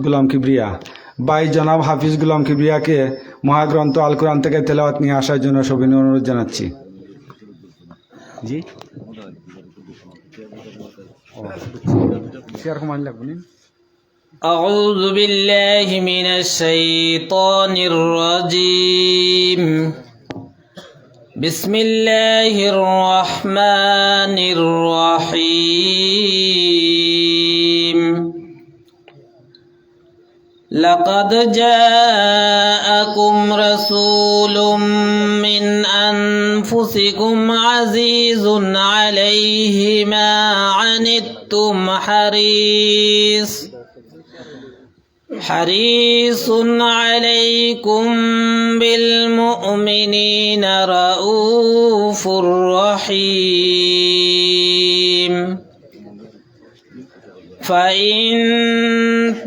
গুলাম কিবরিয়া ভাই জনাব হাফিজ গুলাম কিবরিয়াকে মহাগ্রন্থ আল কোরআন থেকে তেলাওয়াত নিয়ে আসার জন্য সবিনয় অনুরোধ জানাচ্ছি। জি أعوذ بالله من الشيطان الرجيم بسم الله الرحمن الرحيم لقد جاءكم رسول من أنفسكم عزيز عليه ما عنتم حريص عليكم بالمؤمنين رؤوف رحيم فإن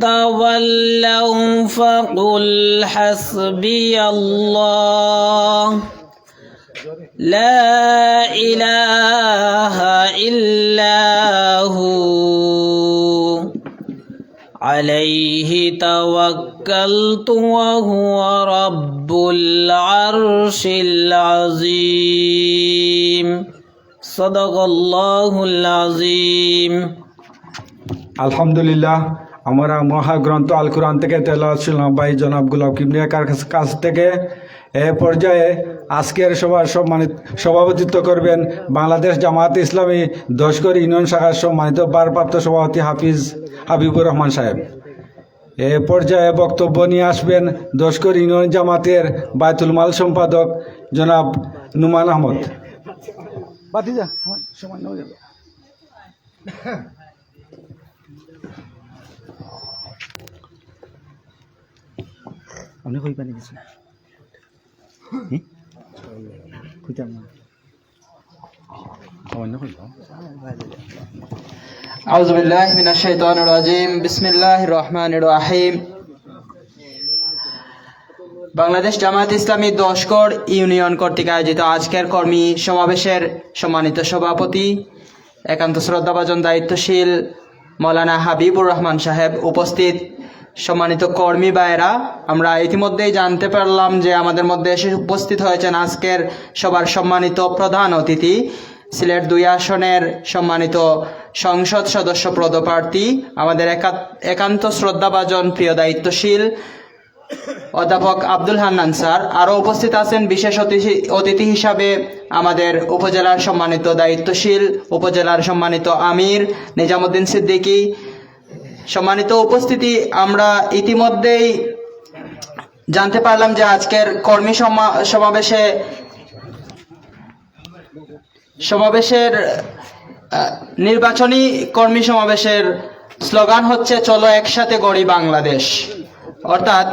تولوا فقل حسبي الله لا إله إلا هو عليه توكلت وهو رب العرش العظيم صدق الله العظيم আলহামদুলিল্লাহ, আমরা মহাগ্রন্থ আল কোরআন থেকে তেলাওয়াত শুনলাম ভাই জনাব গুলাম কিবরিয়ার কাছ থেকে। এ পর্যায়ে আজকের সভার সভাপতিত্ব করবেন বাংলাদেশ জামায়াতে ইসলামী দশগড় ইউনিয়ন শাখার সম্মানিত ভারপ্রাপ্ত সভাপতি হাবিবুর রহমান সাহেব। এ পর্যায়ে বক্তব্য নিয়ে আসবেন দশগড় ইউনিয়ন জামাতের বায়তুল মাল সম্পাদক জনাব নুমান আহমদ। أعوذ بالله من الشيطان الرجيم بسم الله الرحمن الرحيم বাংলাদেশ জামায়াত ইসলামী দশগড় ইউনিয়ন কর্তৃক আয়োজিত আজকের কর্মী সমাবেশের সম্মানিত সভাপতি একান্ত শ্রদ্ধাভাজন দায়িত্বশীল মৌলানা হাবিবুর রহমান সাহেব, উপস্থিত সম্মানিত কর্মী ভাইয়েরা, আমরা ইতিমধ্যেই জানতে পারলাম যে আমাদের মধ্যে এসে উপস্থিত হয়েছেন আজকের সবার সম্মানিত প্রধান অতিথি, সিলেট 2 আসনের সম্মানিত সংসদ সদস্য পদপ্রার্থী, আমাদের একান্ত শ্রদ্ধাভাজন প্রিয় দায়িত্বশীল অধ্যাপক আব্দুল হান্নান স্যার। আরও উপস্থিত আছেন বিশেষ অতিথি হিসাবে আমাদের উপজেলার সম্মানিত দায়িত্বশীল, উপজেলার সম্মানিত আমির নিজামুদ্দিন সিদ্দিকী। সম্মানিত উপস্থিতি, আমরা ইতিমধ্যেই জানতে পারলাম যে আজকের কর্মী সমাবেশের নির্বাচনী কর্মী সমাবেশের স্লোগান হচ্ছে চলো একসাথে গড়ি বাংলাদেশ। অর্থাৎ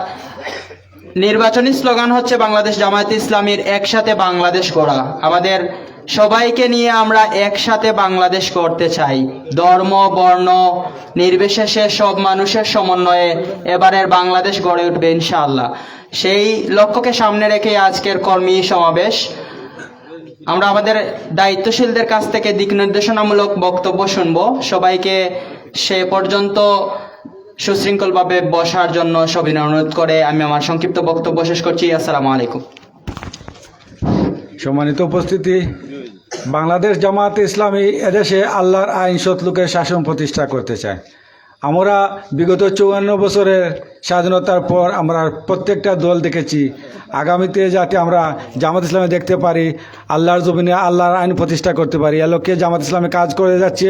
নির্বাচনী স্লোগান হচ্ছে বাংলাদেশ জামায়াতে ইসলামীর একসাথে বাংলাদেশ গড়া। আমাদের সবাইকে নিয়ে আমরা একসাথে বাংলাদেশ করতে চাই, ধর্ম বর্ণ নির্বিশেষে সব মানুষের সমন্বয়ে এবারের বাংলাদেশ গড়ে উঠবে ইনশাআল্লাহ। সেই লক্ষ্যকে সামনে রেখে আজকের কর্মী সমাবেশ। আমরা আমাদের দায়িত্বশীলদের কাছ থেকে দিক নির্দেশনামূলক বক্তব্য শুনব। সবাইকে সে পর্যন্ত সুশৃঙ্খলভাবে বসার জন্য সবিনয় অনুরোধ করে আমি আমার সংক্ষিপ্ত বক্তব্য শেষ করছি। আসসালামু আলাইকুম। সম্মানিত উপস্থিতি, বাংলাদেশ জামায়াতে ইসলামী এদেশে আল্লাহর আইন সৎলোকের শাসন প্রতিষ্ঠা করতে চায়। আমরা বিগত 54 বছরের স্বাধীনতার পর আমরা প্রত্যেকটা দল দেখেছি, আগামীতে যাতে আমরা জামাত ইসলামে দেখতে পারি, আল্লাহর জমিনে আল্লাহর আইন প্রতিষ্ঠা করতে পারি, এ লক্ষ্যে জামাত ইসলামে কাজ করে যাচ্ছে।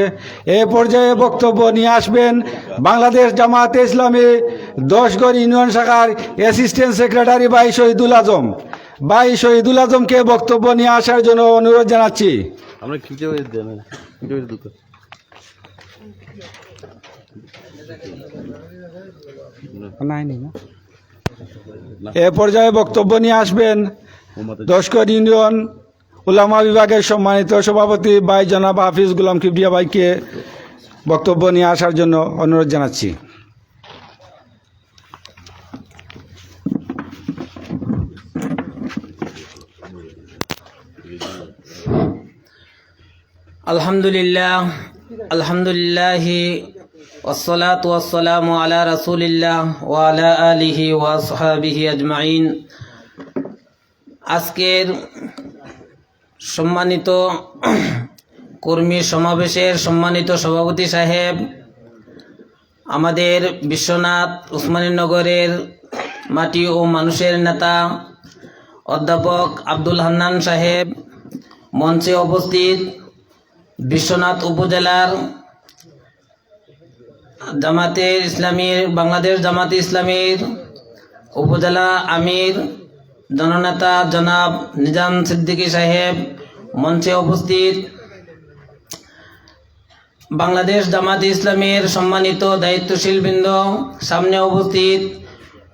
এ পর্যায়ে বক্তব্য নিয়ে আসবেন বাংলাদেশ জামায়াতে ইসলামী দশগড় ইউনিয়ন শাখার অ্যাসিস্ট্যান্ট সেক্রেটারি ভাই শহীদুল আজম। ভাই শহীদুল আজমকে বক্তব্য নিয়ে আসার জন্য অনুরোধ জানাচ্ছি। এ পর্যায়ে বক্তব্য নিয়ে আসবেন দশগড় ইউনিয়ন উলামা বিভাগের সম্মানিত সভাপতি ভাই জনাব হাফিজ গুলাম কিবরিয়া ভাইকে বক্তব্য নিয়ে আসার জন্য অনুরোধ জানাচ্ছি। আলহামদুলিল্লাহ والصلاة والسلام على رسول الله وعلى آله وأصحابه أجمعين। আজকের সম্মানিত কর্মী সমাবেশের সম্মানিত সভাপতি সাহেব, আমাদের বিশ্বনাথ উসমানীনগরের মাটি ও মানুষের নেতা অধ্যাপক আব্দুল হান্নান সাহেব, মঞ্চে উপস্থিত বিশ্বনাথ উপজেলার জামাতে ইসলামীর বাংলাদেশ জামাতে ইসলামীর উপজেলা আমির জননেতা জনাব নিজাম সিদ্দিকী সাহেব, মঞ্চে উপস্থিত বাংলাদেশ জামাতে ইসলামীর সম্মানিত দায়িত্বশীল বৃন্দ, সামনে উপস্থিত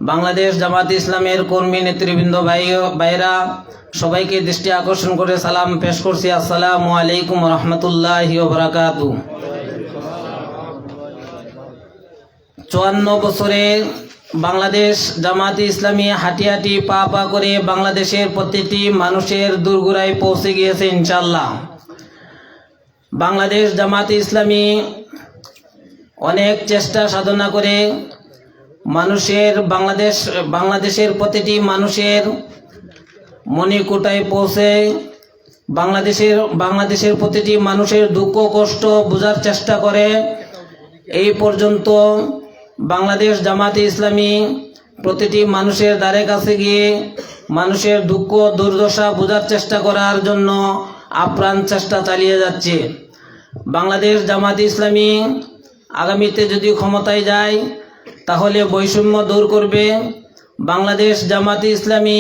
বাংলাদেশ জামাতে ইসলামের কর্মী নেতৃবৃন্দ ভাইরা, সবাইকে দৃষ্টি আকর্ষণ করে সালাম পেশ করছি। আসসালামু আলাইকুম রহমতুল্লাহি ওয়া বারাকাতুহু। 54 বছরে বাংলাদেশ জামাতে ইসলামী হাঁটি হাঁটি পা পা করে বাংলাদেশের প্রতিটি মানুষের দোরগোড়ায় পৌঁছে গিয়েছে ইনশাআল্লাহ। বাংলাদেশ জামাতে ইসলামী অনেক চেষ্টা সাধনা করে বাংলাদেশের প্রতিটি মানুষের মণিকোটায় পৌঁছে বাংলাদেশের প্রতিটি মানুষের দুঃখ কষ্ট বোঝার চেষ্টা করে। এই পর্যন্ত বাংলাদেশ জামাতে ইসলামী প্রতিটি মানুষের দ্বারে কাছে গিয়ে মানুষের দুঃখ দুর্দশা বোঝার চেষ্টা করার জন্য আপ্রাণ চেষ্টা চালিয়ে যাচ্ছে। বাংলাদেশ জামাতে ইসলামী আগামীতে যদি ক্ষমতায় যায় তাহলে বৈষম্য দূর করবে। বাংলাদেশ জামাতে ইসলামী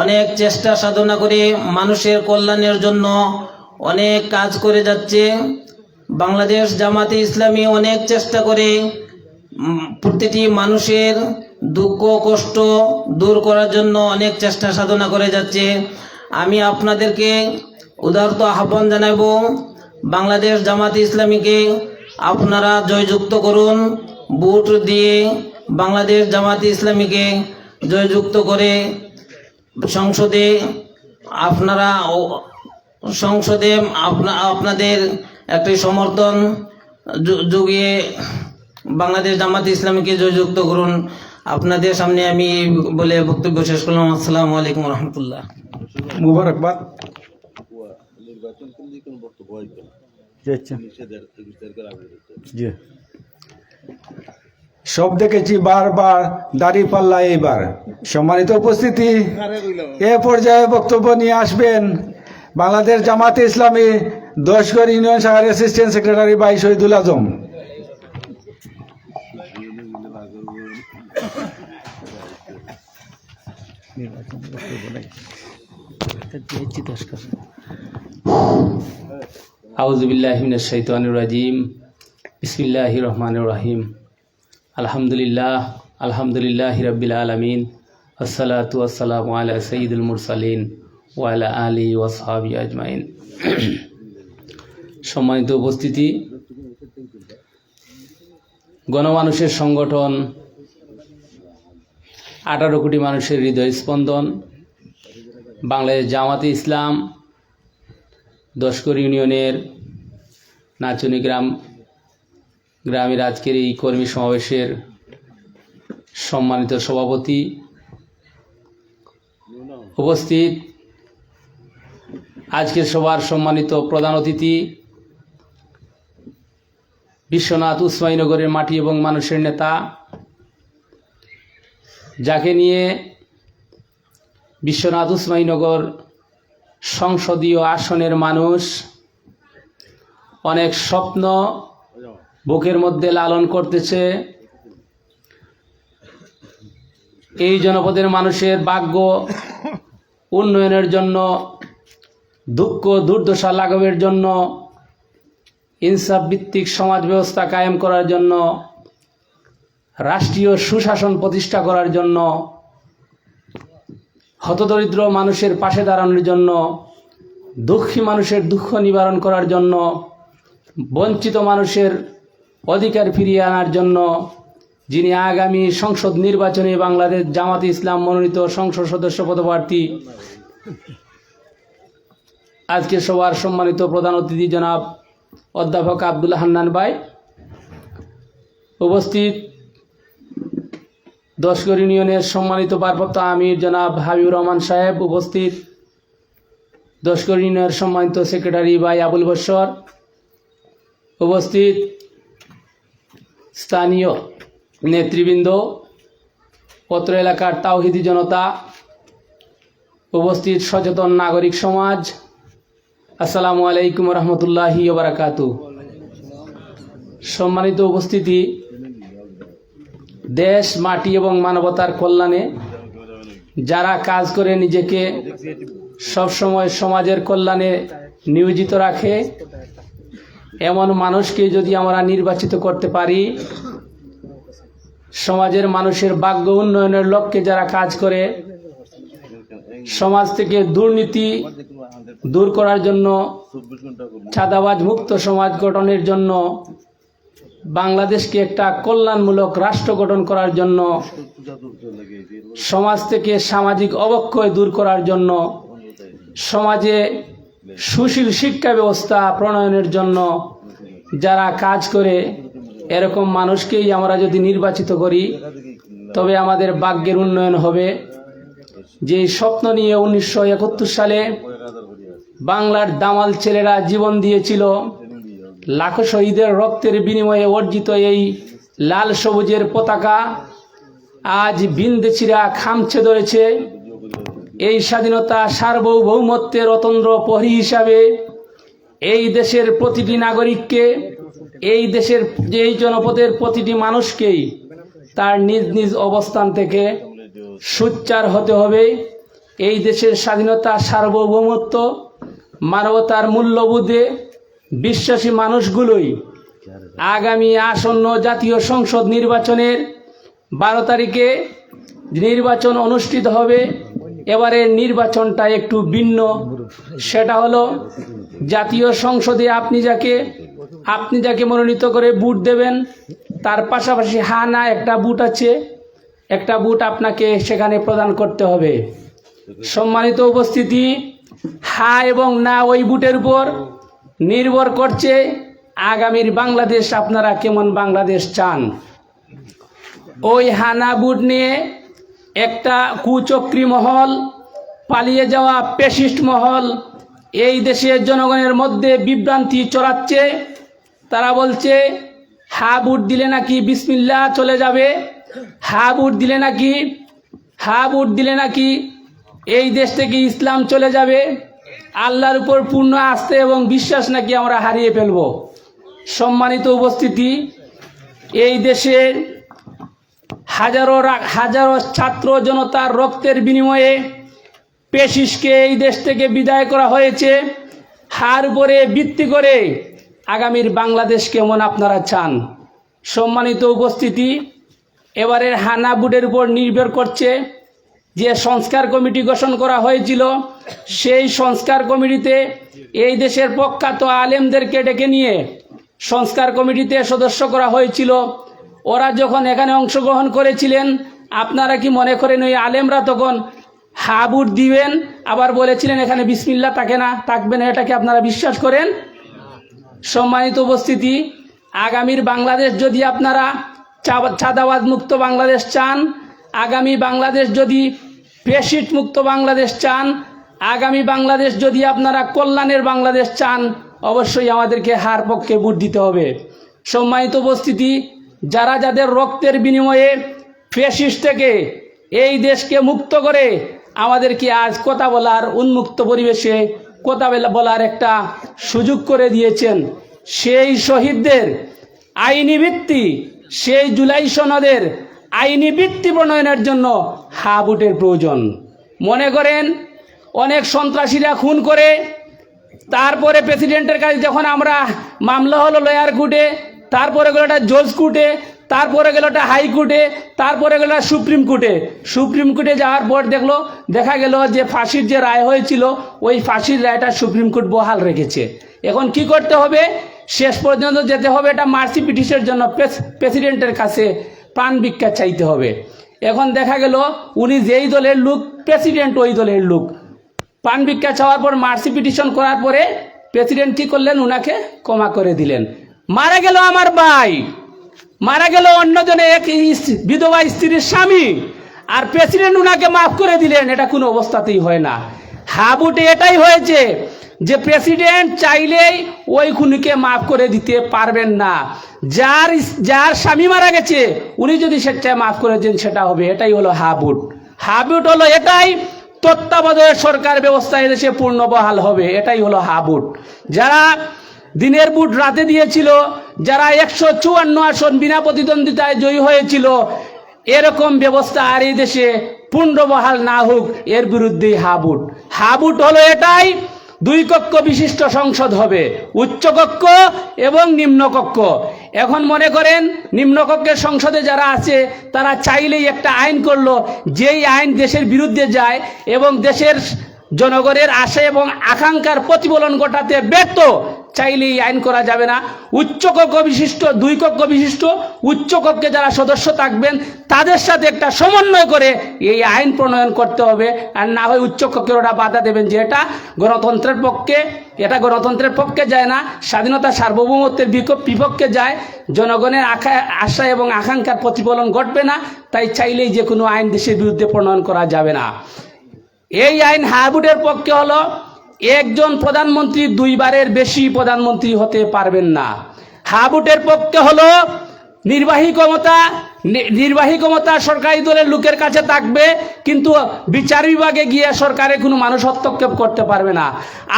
অনেক চেষ্টা সাধনা করে মানুষের কল্যাণের জন্য অনেক কাজ করে যাচ্ছে। বাংলাদেশ জামাতে ইসলামী অনেক চেষ্টা করে প্রতিটি মানুষের দুঃখ কষ্ট দূর করার জন্য অনেক চেষ্টা সাধনা করে যাচ্ছে। আমি আপনাদেরকে উদারত আহ্বান জানাবো, বাংলাদেশ জামাতে ইসলামীকে আপনারা জয়যুক্ত করুন। ভোট দিয়ে বাংলাদেশ জামাতে ইসলামীকে জয়যুক্ত করে সংসদে আপনাদের একটি সমর্থন জুগিয়ে বাংলাদেশ জামাতে ইসলামীকে জয়যুক্ত করুন। আপনাদের সামনে আমি বলে বক্তব্য শেষ করলাম। আসসালামু আলাইকুম রহমতুল্লাহ। মুবারকবাদ। জি, সব দেখেছি বারবার দাড়ি পাল্লা। এইবার সম্মানিত উপস্থিতি, এ পর্যায়ে বক্তব্য নিয়ে আসবেন বাংলাদেশ জামাতে ইসলামী 10 ইউনিয়ন শাখার অ্যাসিস্ট্যান্ট সেক্রেটারি ভাই শহীদুল আজম। আউযু বিল্লাহি মিনাশ শাইতানির রাজিম। বিসমিল্লাহির রহমানির রহিম। আলহামদুলিল্লাহি রাব্বিল আলামিন। আসসালাতু ওয়াসসালামু আলা সাইয়্যিদিল মুরসালিন ওয়া আলা আলিহি ওয়া সাহবিহি আজমাইন। সম্মানিত উপস্থিতি, গণমানুষের সংগঠন, 18 কোটি মানুষের হৃদয় স্পন্দন বাংলাদেশ জামাতে ইসলাম 10 ইউনিয়নের নাচনি গ্রামের আজকের এই কর্মী সমাবেশের সম্মানিত সভাপতি, উপস্থিত আজকের সভার সম্মানিত প্রধান অতিথি, বিশ্বনাথ উসমানীনগরের মাটি এবং মানুষের নেতা, যাকে নিয়ে বিশ্বনাথ উসমানীনগর সংসদীয় আসনের মানুষ অনেক স্বপ্ন বুকের মধ্যে লালন করতেছে। এই জনপদের মানুষের ভাগ্য উন্নয়নের জন্য, দুঃখ দুর্দশা লাঘবের জন্য, ইনসাফ ভিত্তিক সমাজ ব্যবস্থা কায়েম করার জন্য, রাষ্ট্রীয় সুশাসন প্রতিষ্ঠা করার জন্য, হতদরিদ্র মানুষের পাশে দাঁড়ানোর জন্য, দুঃখী মানুষের দুঃখ নিবারণ করার জন্য, বঞ্চিত মানুষের অধিকার ফিরিয়ে আনার জন্য, যিনি আগামী সংসদ নির্বাচনে বাংলাদেশ জামাতে ইসলাম মনোনীত সংসদ সদস্য পদপ্রার্থী, আজকে সবার সম্মানিত প্রধান অতিথি জনাব অধ্যাপক আব্দুল হান্নান ভাই, উপস্থিত দশকর ইউনিয়নের সম্মানিত ভারপ্রাপ্ত আমির জনাব হাবিবুর রহমান সাহেব, উপস্থিত দশকর ইউনিয়নের সম্মানিত সেক্রেটারি ভাই আবুল বশর, উপস্থিত স্থানীয় নেতৃবৃন্দ, অত্র এলাকার তাওহিদি জনতা, উপস্থিত সচেতন নাগরিক সমাজ, আসসালামু আলাইকুম রহমতুল্লাহি ওয়া বারাকাতুহু। সম্মানিত উপস্থিতি, দেশ, মাটি এবং মানবতার কল্যাণে যারা কাজ করে নিজেকে সবসময় সমাজের কল্যাণে নিয়োজিত রাখে, এমন মানুষকে যদি আমরা নির্বাচিত করতে পারি, সমাজের মানুষের ভাগ্য উন্নয়নের লক্ষ্যে যারা কাজ করে, সমাজ থেকে দুর্নীতি দূর করার জন্য, চাঁদাবাজ মুক্ত সমাজ গঠনের জন্য, বাংলাদেশকে একটা কল্যাণমূলক রাষ্ট্র গঠন করার জন্য, সমাজ থেকে সামাজিক অবক্ষয় দূর করার জন্য, সমাজে সুশীল শিক্ষা ব্যবস্থা প্রণয়নের জন্য যারা কাজ করে, এরকম মানুষকেই আমরা যদি নির্বাচিত করি, তবে আমাদের ভাগ্যের উন্নয়ন হবে। যে স্বপ্ন নিয়ে 1971 সালে বাংলার দামাল ছেলেরা জীবন দিয়েছিল, লাখো শহীদের রক্তের বিনিময়ে অর্জিত এই লাল সবুজের পতাকা আজ বিন্দেছিরা খামছে ধরেছে। এই স্বাধীনতা সার্বভৌমত্বের অতন্দ্র প্রহরী হিসাবে এই দেশের প্রতিটি নাগরিককে, এই দেশের এই জনপদের প্রতিটি মানুষকেই তার নিজ নিজ অবস্থান থেকে সোচ্চার হতে হবে। এই দেশের স্বাধীনতা, সার্বভৌমত্ব, মানবতার মূল্যবোধে বিশ্বাসী মানুষগুলোই আগামী আসন্ন জাতীয় সংসদ নির্বাচনের 12 তারিখে নির্বাচন অনুষ্ঠিত হবে। এবারের নির্বাচনটা একটু ভিন্ন। সেটা হলো জাতীয় সংসদে আপনি যাকে মনোনীত করে ভোট দেবেন, তার পাশাপাশি হ্যাঁ না একটা ভোট আছে, একটা ভোট আপনাকে সেখানে প্রদান করতে হবে। সম্মানিত উপস্থিতি, হ্যাঁ এবং না ওই ভোটের উপর নির্ভর করছে আগামীর বাংলাদেশ আপনারা কেমন বাংলাদেশ চান। ওই হানা ভোট নিয়ে একটা কুচক্রী মহল, পালিয়ে যাওয়া পেশিস্ট মহল এই দেশের জনগণের মধ্যে বিভ্রান্তি ছড়াচ্ছে। তারা বলছে হ্যাঁ ভোট দিলে নাকি বিসমিল্লাহ চলে যাবে, হ্যাঁ ভোট দিলে নাকি এই দেশ থেকে ইসলাম চলে যাবে, আল্লাহর উপর পূর্ণ আস্থা এবং বিশ্বাস নাকি আমরা হারিয়ে ফেলব। সম্মানিত উপস্থিতি, এই দেশের হাজারো ছাত্র জনতার রক্তের বিনিময়ে পেশিসকে এই দেশ থেকে বিদায় করা হয়েছে। হার উপরে ভিত্তি করে আগামীর বাংলাদেশ কেমন আপনারা চান। সম্মানিত উপস্থিতি, এবারের হানা ভোটের উপর নির্ভর করছে যে সংস্কার কমিটি গঠন করা হয়েছিল, সেই সংস্কার কমিটিতে এই দেশের প্রখ্যাত আলেমদেরকে ডেকে নিয়ে সংস্কার কমিটিতে সদস্য করা হয়েছিল। ওরা যখন এখানে অংশগ্রহণ করেছিলেন, আপনারা কি মনে করেন ওই আলেমরা তখন হ্যাঁ ভোট দিবেন, আবার বলেছিলেন এখানে বিসমিল্লাহ থাকবে না, এটাকে আপনারা বিশ্বাস করেন? সম্মানিত উপস্থিতি, আগামীর বাংলাদেশ যদি আপনারা চাঁদাবাজ মুক্ত বাংলাদেশ চান, আগামী বাংলাদেশ যদি পেশিট মুক্ত বাংলাদেশ চান, আগামী বাংলাদেশ যদি আপনারা কল্যাণের বাংলাদেশ চান, অবশ্যই আমাদেরকে হার পক্ষে ভোট দিতে হবে। সম্মানিত উপস্থিতি, যাদের রক্তের বিনিময়ে ফ্যাসিস্ট থেকে এই দেশকে মুক্ত করে আমাদেরকে আজ কথা বলার উন্মুক্ত পরিবেশে কথা বলার একটা সুযোগ করে দিয়েছেন, সেই শহীদদের আইনি ভিত্তি, সেই জুলাই সনদের আইনি ভিত্তি প্রণয়নের জন্য হ্যাঁ ভোটের প্রয়োজন। মনে করেন অনেক সন্ত্রাসীরা খুন করে, তারপরে প্রেসিডেন্টের কাছে যখন আমরা মামলা হলো লয়ার কোর্টে, তারপরে গেল একটা জজ কোর্টে, তারপরে গেল একটা হাইকোর্টে, তারপরে গেল সুপ্রিম কোর্টে যাওয়ার পর দেখা গেল যে ফাঁসির যে রায় হয়েছিল, ওই ফাঁসির রায়টা সুপ্রিম কোর্ট বহাল রেখেছে। এখন কি করতে হবে? শেষ পর্যন্ত যেতে হবে এটা মার্সি পিটিশনের জন্য প্রেসিডেন্টের কাছে প্রাণ ভিক্ষা চাইতে হবে। এখন দেখা গেল উনি যেই দলের লোক, প্রেসিডেন্ট ওই দলের লোক। প্রাণ ভিক্ষা চাওয়ার পর মার্সি পিটিশন করার পরে প্রেসিডেন্ট কি করলেন? উনাকে ক্ষমা করে দিলেন। মারা গেল আমার ভাই, মারা গেল অন্যজনে এক বিধবা স্ত্রীর স্বামী, আর প্রেসিডেন্ট উনাকে মাফ করে দিলেন, এটা কোনো অবস্থাতেই হয় না। হাবুটে এটাই হয়েছে যে প্রেসিডেন্ট চাইলেই ওই খুনিকে মাফ করে দিতে পারবেন না। যার স্বামী মারা গেছে উনি যদি সেটা মাফ করে দেন সেটা হবে। এটাই হলো হাবুট। হাবুট হলো এটাই, তত্ত্বাবধায়ক সরকার ব্যবস্থা এদেশে পূর্ণ বহাল হবে, এটাই হলো হাবুট। যারা দিনের বুট রাতে দিয়েছিল, যারা 154 আসন বিনা প্রতিদ্বন্দ্বিতায় জয়ী হয়েছিল, এরকম ব্যবস্থা আর এই দেশে পূর্ণ বহাল না হোক, এর বিরুদ্ধেই হাবুট। হাবুট হলো এটাই, 2 কক্ষ বিশিষ্ট সংসদ হবে, উচ্চ কক্ষ এবং নিম্ন কক্ষ। এখন মনে করেন নিম্নকক্ষের সংসদে যারা আছে তারা চাইলেই একটা আইন করলো, যেই আইন দেশের বিরুদ্ধে যায় এবং দেশের জনগণের আশা এবং আকাঙ্ক্ষার প্রতিফলন ঘটাতে ব্যর্থ, চাইলেই আইন করা যাবে না। উচ্চ কক্ষ বিশিষ্ট 2 কক্ষ বিশিষ্ট উচ্চ কক্ষে যারা সদস্য থাকবেন তাদের সাথে একটা সমন্বয় করে এই আইন প্রণয়ন করতে হবে। আর না হয় উচ্চ কক্ষের ওরা বাধা দেবেন যে এটা গণতন্ত্রের পক্ষে, এটা গণতন্ত্রের পক্ষে যায় না, স্বাধীনতা সার্বভৌমত্বের বিপক্ষে যায়, জনগণের আশা এবং আকাঙ্ক্ষার প্রতিফলন ঘটবে না, তাই চাইলেই যে কোনো আইন দেশের বিরুদ্ধে প্রণয়ন করা যাবে না। এই আইন হাবুটের পক্ষে হলো একজন প্রধানমন্ত্রী 2 বারের বেশি প্রধানমন্ত্রী হতে পারবেন না। হাবুটের পক্ষে হলো নির্বাহী ক্ষমতা সরকারি দলের লোকের কাছে থাকবে, কিন্তু বিচার বিভাগে গিয়ে সরকারের কোনো মানুষ হস্তক্ষেপ করতে পারবে না।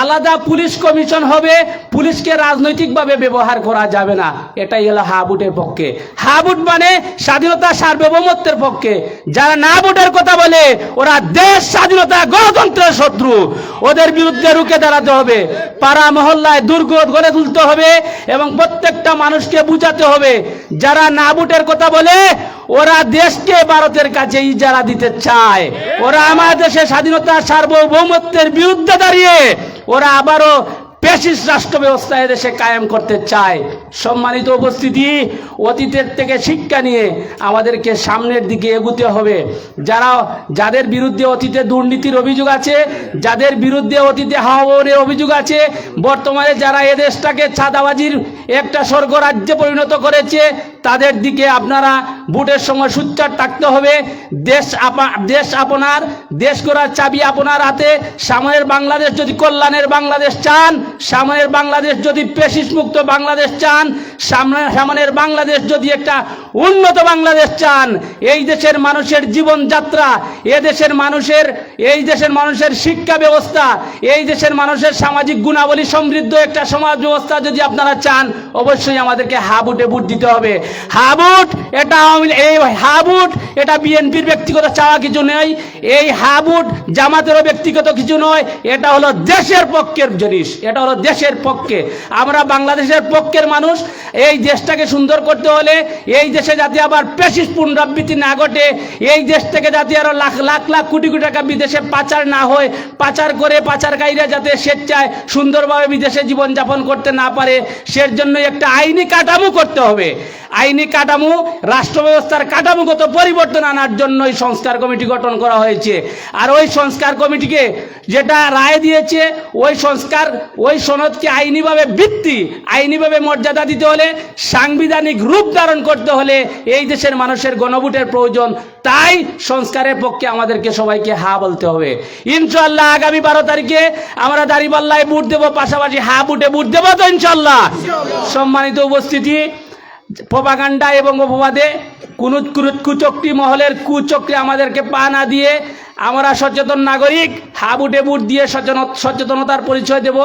আলাদা পুলিশ কমিশন হবে, পুলিশকে রাজনৈতিকভাবে ব্যবহার করা যাবে না। এটাই হলো হাবুটের পক্ষে। হাবুট মানে স্বাধীনতা সার্বভৌমত্বের পক্ষে। যারা না ভোটের কথা বলে ওরা দেশ স্বাধীনতা গণতন্ত্রের শত্রু, ওদের বিরুদ্ধে রুখে দাঁড়াতে হবে। পাড়া মহল্লায় দুর্গ গড়ে তুলতে হবে এবং প্রত্যেকটা মানুষকে বুঝাতে হবে যারা না ভোটের কথা বলে ওরা দেশকে ভারতের কাছে ইজারা দিতে চায়, ওরা আমাদের দেশের স্বাধীনতা সার্বভৌমত্বের বিরুদ্ধে দাঁড়িয়ে ওরা আবারও ফ্যাসিস্ট রাষ্ট্র ব্যবস্থা এদেশে কায়েম করতে চায়। সম্মানিত উপস্থিতি, অতীতের থেকে শিক্ষা নিয়ে আমাদেরকে সামনের দিকে এগুতে হবে। যাদের বিরুদ্ধে অতীতে দুর্নীতির অভিযোগ আছে, যাদের বিরুদ্ধে অতীতে হাওয়ার অভিযোগ আছে, বর্তমানে যারা এদেশটাকে চাঁদাবাজির একটা স্বর্গরাজ্যে পরিণত করেছে, তাদের দিকে আপনারা ভোটের সময় সোচ্চার থাকতে হবে। দেশ আপনার, দেশ গড়ার চাবি আপনার হাতে। সামনের বাংলাদেশ যদি কল্যাণের বাংলাদেশ চান, সামনের বাংলাদেশ যদি পেশিস মুক্ত বাংলাদেশ চান, সামনের বাংলাদেশ যদি একটা উন্নত বাংলাদেশ চান, এই দেশের মানুষের জীবনযাত্রা, এই দেশের মানুষের শিক্ষা ব্যবস্থা, এই দেশের মানুষের সামাজিক গুণাবলী সমৃদ্ধ একটা সমাজ ব্যবস্থা যদি আপনারা চান, অবশ্যই আমাদেরকে হাবুটে ভোট দিতে হবে। হাবুট এটা বিএনপির ব্যক্তিগত চাওয়া কিছু নেই, এই হাবুট জামাতেরও ব্যক্তিগত কিছু নয়, এটা হলো দেশের পক্ষের জিনিস, এটা হলো দেশের পক্ষে। আমরা বাংলাদেশের পক্ষের মানুষ। এই দেশটাকে সুন্দর করতে হলে, এই দেশে যাতে আবার পেশিস পুনরাবৃত্তি না ঘটে, এই দেশ থেকে যাতে আরো লাখ লাখ কোটি কোটি টাকা বিদেশে পাচার না হয়, পাচার করে পাচারকারীরা যাতে স্বেচ্ছায় সুন্দরভাবে বিদেশে জীবনযাপন করতে না পারে, সের জন্য একটা আইনি কাঠামো করতে হবে। আইনি কাঠামো, রাষ্ট্র ব্যবস্থার কাঠামোগত পরিবর্তন আনার জন্যই সংস্কার কমিটি গঠন করা হয়েছে। আর ওই সংস্কার কমিটিকে যেটা রায় দিয়েছে, ওই সনদকে আইনিভাবে মর্যাদা দিতে হলে, সাংবিধানিক রূপ ধারণ করতে হলে এই দেশের মানুষের গণভোটের প্রয়োজন। তাই সংস্কারের পক্ষে আমাদেরকে সবাইকে হা বলতে হবে। ইনশাআল্লাহ আগামী 12 তারিখে আমরা দাঁড়িপাল্লায় ভোট দেবো, পাশাপাশি হা ভোটে ভোট দেবো তো ইনশাআল্লাহ। সম্মানিত উপস্থিতি, প্রপাগান্ডা এবং অপবাদে কুচক্রী মহলের কুচক্রে আমাদেরকে পা না দিয়ে আমরা সচেতন নাগরিক হাবুটে ভোট দিয়ে সচেতনতার পরিচয় দেব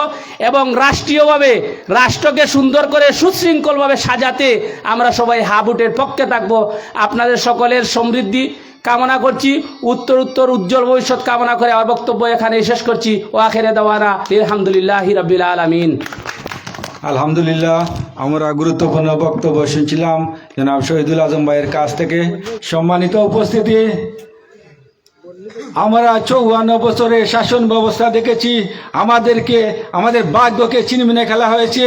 এবং রাষ্ট্রীয়ভাবে রাষ্ট্রকে সুন্দর করে সুশৃঙ্খলভাবে সাজাতে আমরা সবাই হাবুটের পক্ষে থাকব। আপনাদের সকলের সমৃদ্ধি কামনা করছি, উত্তর উজ্জ্বল ভবিষ্যৎ কামনা করে আমার বক্তব্য এখানে শেষ করছি। ও আখিরে দাওয়ানা আলহামদুলিল্লাহি রাব্বিল আলামিন। আলহামদুলিল্লাহ, আমরা গুরুত্বপূর্ণ বক্তব্য শুনছিলাম জনাব শহীদুল আজম ভাইয়ের কাছ থেকে। সম্মানিত উপস্থিতি, আমরা 54 বছরের শাসন ব্যবস্থা দেখেছি, আমাদের ভাগ্যকে ছিনিমিনে খেলা হয়েছে।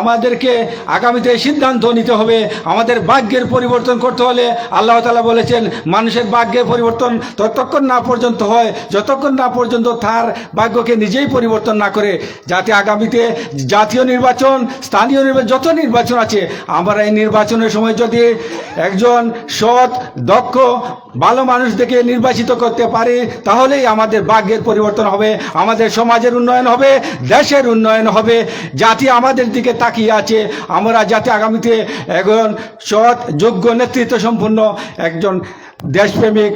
আমাদেরকে আগামীতে সিদ্ধান্ত নিতে হবে। আমাদের ভাগ্যের পরিবর্তন করতে হলে আল্লাহ তাআলা বলেছেন, মানুষের ভাগ্যের পরিবর্তন ততক্ষণ না পর্যন্ত হয় যতক্ষণ না পর্যন্ত তার ভাগ্যকে নিজেই পরিবর্তন না করে। যাতে আগামীতে জাতীয় নির্বাচন, স্থানীয় নির্বাচন, যত নির্বাচন আছে, আমরা এই নির্বাচনের সময় যদি একজন সৎ, দক্ষ, ভালো মানুষ দেখে নির্বাচিত করতে পারি, তাহলেই আমাদের ভাগ্যের পরিবর্তন হবে, আমাদের সমাজের উন্নয়ন হবে, দেশের উন্নয়ন হবে। জাতি আমাদের দিকে তাকিয়ে আছে। আমরা যাতে আগামীতে একজন সৎ, যোগ্য, নেতৃত্ব সম্পন্ন একজন দেশপ্রেমিক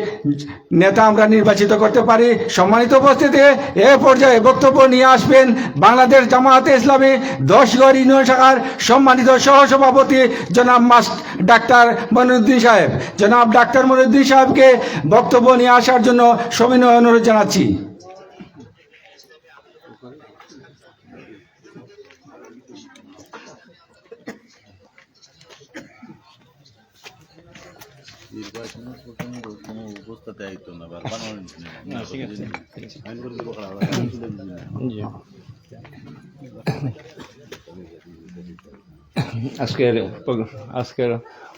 নেতা আমরা নির্বাচিত করতে পারি। সম্মানিত উপস্থিতি, এ পর্যায়ে বক্তব্য নিয়ে আসবেন বাংলাদেশ জামায়াতে ইসলামী 10 ইউনিয়ন শাখার সম্মানিত সহসভাপতি জনাব ডাক্তার মনিরুদ্দিন সাহেব। জনাব ডাক্তার মনিরুদ্দিন সাহেবকে বক্তব্য নিয়ে আসার জন্য সবিনয় অনুরোধ জানাচ্ছি। নির্বাচনের প্রথমে কোনো উপস্থাতে আইতো না বা বানানো আইন করে দিব করা জি আজকের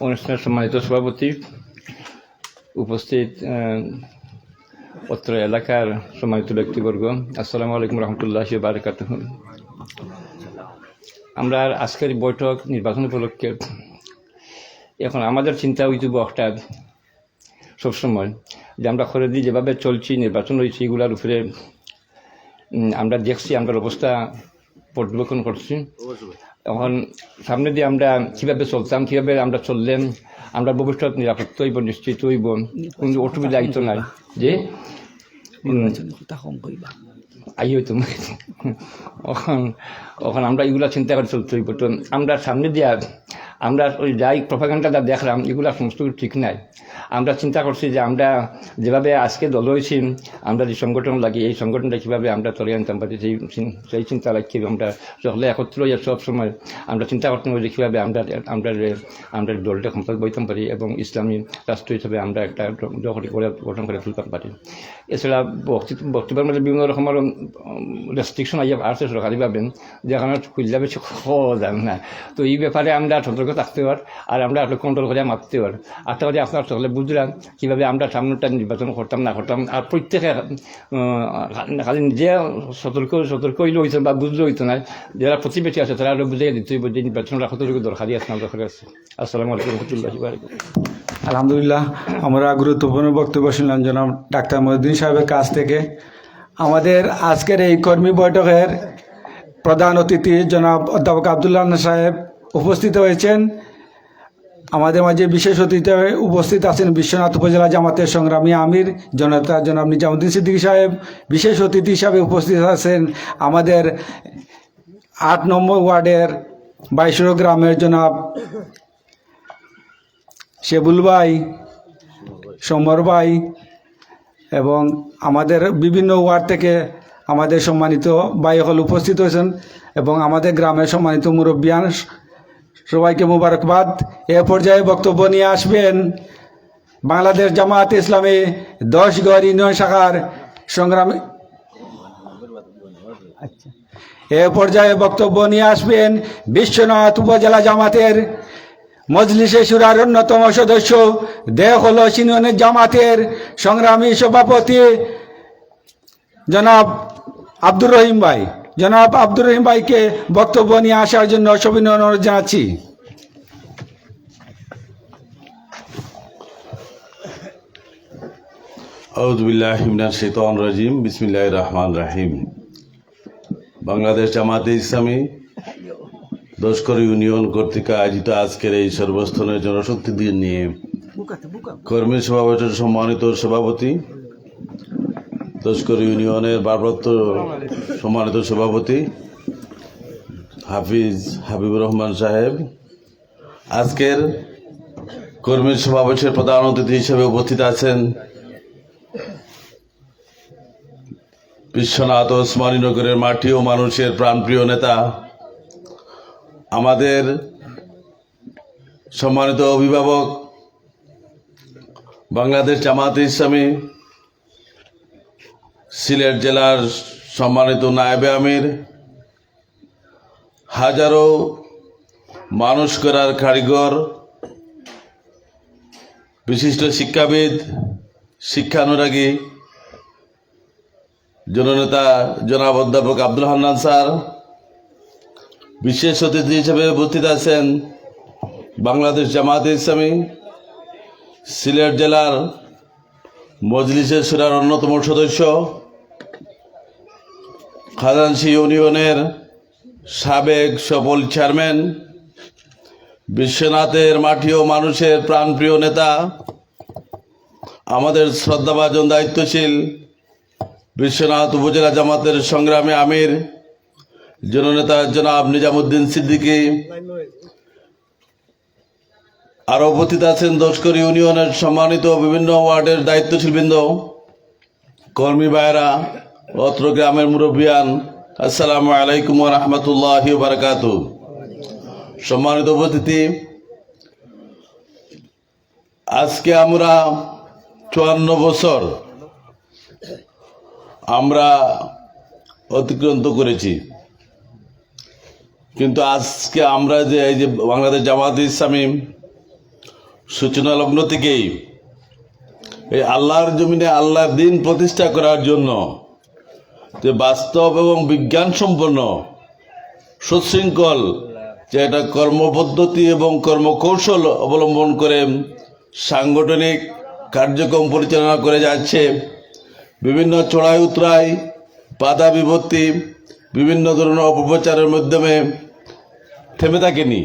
অনুষ্ঠানের সম্মানিত সভাপতি, উপস্থিত অত্র এলাকার সম্মানিত ব্যক্তিবর্গ, আসসালামু আলাইকুম রহমতুল্লাহি ওয়া বারাকাতুহু। আমরা আজকের বৈঠক নির্বাচন উপলক্ষে এখন আমাদের চিন্তা হইতে একটা সবসময় যে আমরা খরেদি যেভাবে চলছি, নির্বাচন হয়েছি, এগুলার উপরে আমরা দেখছি, আমরা অবস্থা পর্যবেক্ষণ করছি। এখন সামনে দিয়ে আমরা কীভাবে চলতাম, কীভাবে আমরা চললেন, আমরা ভবিষ্যৎ নিরাপত্ত হইব, নিশ্চিত হইব, কিন্তু অসুবিধা আইতো নাই যে আই হইতো এখন আমরা এগুলা চিন্তা করে চলতে হইব। তো আমরা সামনে দিয়া আমরা ওই যাই প্রপাগান্ডাটা দেখলাম, এগুলা সমস্ত ঠিক নাই। আমরা চিন্তা করছি যে আমরা যেভাবে আজকে দল হয়েছি, আমরা যে সংগঠন লাগি, এই সংগঠনটা কীভাবে আমরা তরে আনতাম পারি, সেই চিন্তা রাখি আমরা সকলে একত্র হয়ে সবসময় আমরা চিন্তা করতাম যে কীভাবে আমরা দলটা ক্ষমতা বইতাম পারি এবং ইসলামী রাষ্ট্র হিসাবে আমরা একটা গঠন করে তুলতাম পারি। এছাড়া বক্তব্যের মধ্যে বিভিন্ন রকমের রেস্ট্রিকশন আইয়া আসছে সরকারিভাবে, যেখানে খুললে বেশি যায় না। তো এই ব্যাপারে আমরা সতর্ক থাকতে পার আর আমরা কন্ট্রোল করে মারতে পার। আশা করি আপনার সকলে বুঝলাম কীভাবে আমরা সামনেটা নির্বাচন করতাম না করতাম। আর প্রত্যেকে খালি নিজে সতর্ক হইলে হইতো বা বুঝলে হইতো না, যারা প্রতিবেশী আছে তারা আরও বুঝিয়ে দিতে হইব যে নির্বাচনটা কতটুকু দরকারি আছে না দরকারি আছে। আসসালামু আলাইকুম রহমতুল্লাহি ওয়া বারাকাতুহু। আলহামদুলিল্লাহ, আমরা গুরুত্বপূর্ণ বক্তব্য শুনলাম জনাব ডাক্তার মনিরুদ্দিন সাহেবের কাছ থেকে। আমাদের আজকের এই কর্মী বৈঠকের প্রধান অতিথি জনাব অধ্যাপক আব্দুল্লাহ সাহেব উপস্থিত হয়েছেন। আমাদের মাঝে বিশেষ অতিথি উপস্থিত আছেন বিশ্বনাথ উপজেলা জামাতের সংগ্রামী আমির জনতা জনাব নিজামুদ্দিন সিদ্দিকী সাহেব। বিশেষ অতিথি হিসাবে উপস্থিত আছেন আমাদের 8 নম্বর ওয়ার্ডের 22 গ্রামের জনাব শেবুল ভাই, সমর ভাই, এবং আমাদের বিভিন্ন ওয়ার্ড থেকে আমাদের সম্মানিত ভাইসকল উপস্থিত হয়েছেন এবং আমাদের গ্রামের সম্মানিত মুরব্বিয়ান, সবাইকে মুবারকবাদ। এ পর্যায়ে বক্তব্য নিয়ে আসবেন বাংলাদেশ জামায়াতে ইসলামী 10 ইউনিয়ন শাখার সংগ্রামী। এ পর্যায়ে বক্তব্য নিয়ে আসবেন বিশ্বনাথ উপজেলা জামাতের মজলিসে শুরার অন্যতম সদস্য, দেহলস ইউনিয়নের জামাতের সংগ্রামী সভাপতি জনাব আব্দুর রহিম ভাই। জনাব আব্দুর রহিম ভাইকে বক্তব্য নিয়ে আসার জন্য সবিনয় অনুরোধ জানাচ্ছি। আউযু বিল্লাহি মিনাশ শাইতানির রাজিম, বিসমিল্লাহির রহমানির রহিম। বাংলাদেশ জামায়াতে ইসলামী 10 ইউনিয়ন কর্তৃক আয়োজিত আজকের এই সর্বস্তরের জনশক্তি দিয়ে নিয়ে কর্মী সভাপতির সম্মানিত সভাপতি, 10 ইউনিয়নের ভারপ্রাপ্ত সম্মানিত সভাপতি হাবিবুর রহমান সাহেব, আজকের কর্মী সমাবেশের প্রধান অতিথি হিসেবে উপস্থিত আছেন বিশ্বনাথ ওসমানীনগরের মাটি ও মানুষের প্রাণপ্রিয় নেতা, আমাদের সম্মানিত অভিভাবক, বাংলাদেশ জামায়াতে ইসলামী সিলেট জেলার সম্মানিত নায়েবে আমির, হাজারো মানুষ করার কারিগর, বিশিষ্ট শিক্ষাবিদ, শিক্ষানুরাগী, জননেতা জনাব অধ্যাপক আব্দুল হান্নান স্যার, বিশেষ অতিথি হিসেবে উপস্থিত আছেন বাংলাদেশ জামায়াতে ইসলামী সিলেট জেলার মজলিসে শুরার অন্যতম সদস্য, খাজানশী ইউনিয়নের সাবেক সফল চেয়ারম্যান, বিশ্বনাথের মাটি ও মানুষের প্রাণপ্রিয় নেতা, আমাদের শ্রদ্ধাভাজন দায়িত্বশীল বিশ্বনাথ উপজেলা জামাতের সংগ্রামী আমির জননেতা জনাব নিজামুদ্দিন সিদ্দিকী, আরও উপস্থিত আছেন দশকর ইউনিয়নের সম্মানিত বিভিন্ন ওয়ার্ডের দায়িত্বশীল বৃন্দ, কর্মী ভাইয়েরা, অত্র গ্রামের মুরব্বিয়ান, আসসালামু আলাইকুম ওয়া রাহমাতুল্লাহি ওয়া বারাকাতুহু। সম্মানিত উপস্থিতি, আজকে আমরা 54 বছর আমরা অতিক্রান্ত করেছি, কিন্তু আজকে আমরা যে এই যে বাংলাদেশ জামায়াতে ইসলামী সূচনা লগ্ন থেকেই এই আল্লাহর জমিনে আল্লাহর দিন প্রতিষ্ঠা করার জন্য যে বাস্তব এবং বিজ্ঞান সম্পন্ন সুশৃঙ্খল যে একটা কর্মপদ্ধতি এবং কর্মকৌশল অবলম্বন করে সাংগঠনিক কার্যক্রম পরিচালনা করে যাচ্ছে, বিভিন্ন চড়াই উতরাই, বাধা বিপত্তি, বিভিন্ন ধরনের অপপ্রচারের মাধ্যমে থেমে থাকেনি।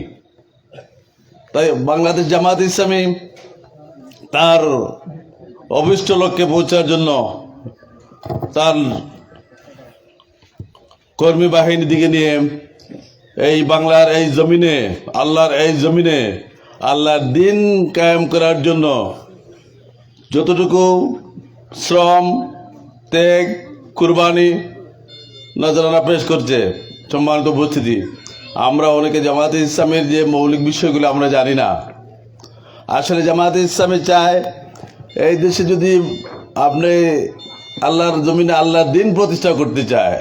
তাই বাংলাদেশ জামায়াত ইসলামী তার অভীষ্ট লক্ষ্যে পৌঁছার জন্য তার কর্মী বাহিনী দিকে নিয়ে এই বাংলার এই জমিনে আল্লাহর দিন কায়েম করার জন্য যতটুকু শ্রম, ত্যাগ, কুরবানি নজরানা পেশ করছে। সম্মানিত উপস্থিতি, আমরা অনেকে জামায়াতে ইসলামের যে মৌলিক বিষয়গুলো আমরা জানি না। আসলে জামায়াতে ইসলামী চায় এই দেশে যদি আপনি আল্লাহর জমিনে আল্লাহর দিন প্রতিষ্ঠা করতে চায়,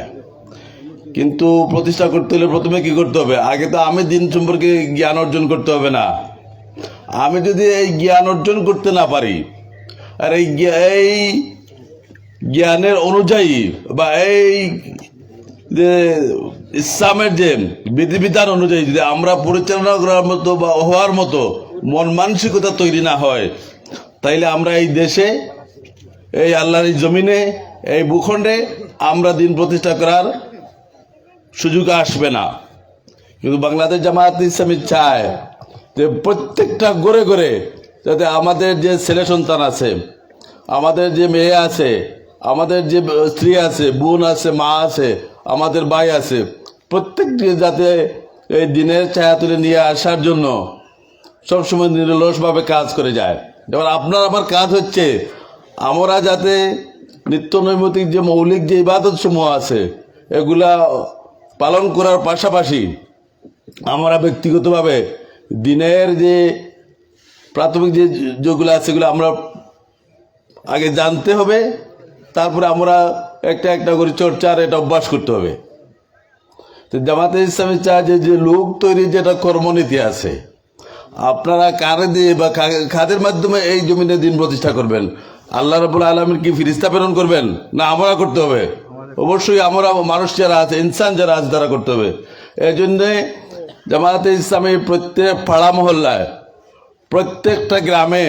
কিন্তু প্রতিষ্ঠা করতে হলে প্রথমে কি করতে হবে? আগে তো আমি দিন সম্পর্কে জ্ঞান অর্জন করতে হবে না। আমি যদি এই জ্ঞান অর্জন করতে না পারি, আর এই জ্ঞানের অনুযায়ী বা এই যে ইসলামের যে বিধিবিধান অনুযায়ী যদি আমরা পরিচালনা করার মতো বা হওয়ার মতো মন মানসিকতা তৈরি না হয়, তাইলে আমরা এই দেশে, এই আল্লাহর এই জমিনে, এই ভূখণ্ডে আমরা দিন প্রতিষ্ঠা করার সুযোগ আসবে না। কিন্তু বাংলাদেশ জামায়াত ইসলামী চায় যে প্রত্যেকটা ঘরে ঘরে যাতে আমাদের যে ছেলে সন্তান আছে, আমাদের যে মেয়ে আছে, আমাদের যে স্ত্রী আছে, বোন আছে, মা আছে, আমাদের ভাই আছে, প্রত্যেকটি যাতে এই দিনের ছায়া তুলে নিয়ে আসার জন্য সবসময় নিরলসভাবে কাজ করে যায়। যেমন আপনার আমার কাজ হচ্ছে আমরা যাতে নিত্য নৈমিত্তিক যে মৌলিক যে ইবাদত সমূহ আছে এগুলা পালন করার পাশাপাশি আমরা ব্যক্তিগতভাবে দিনের যে প্রাথমিক যেগুলো আছে সেগুলো আমরা আগে জানতে হবে, তারপরে আমরা একটা একটা করে চর্চার এটা অভ্যাস করতে হবে। তো জামায়াতে ইসলামী চায় যে লোক তৈরি যেটা কর্মনীতি আছে, আপনারা কারে দিয়ে বা খাদের মাধ্যমে এই জমিনে দিন প্রতিষ্ঠা করবেন? আল্লাহ রাব্বুল আলামিন কি ফিরিস্তা প্রেরণ করবেন? না আমরা করতে হবে? অবশ্যই আমরা মানুষ যারা আছে, ইনসান যারা আছে তারা করতে হবে। এই জন্যে জামায়াতে ইসলামী প্রত্যেক পাড়া মহল্লায়, প্রত্যেকটা গ্রামে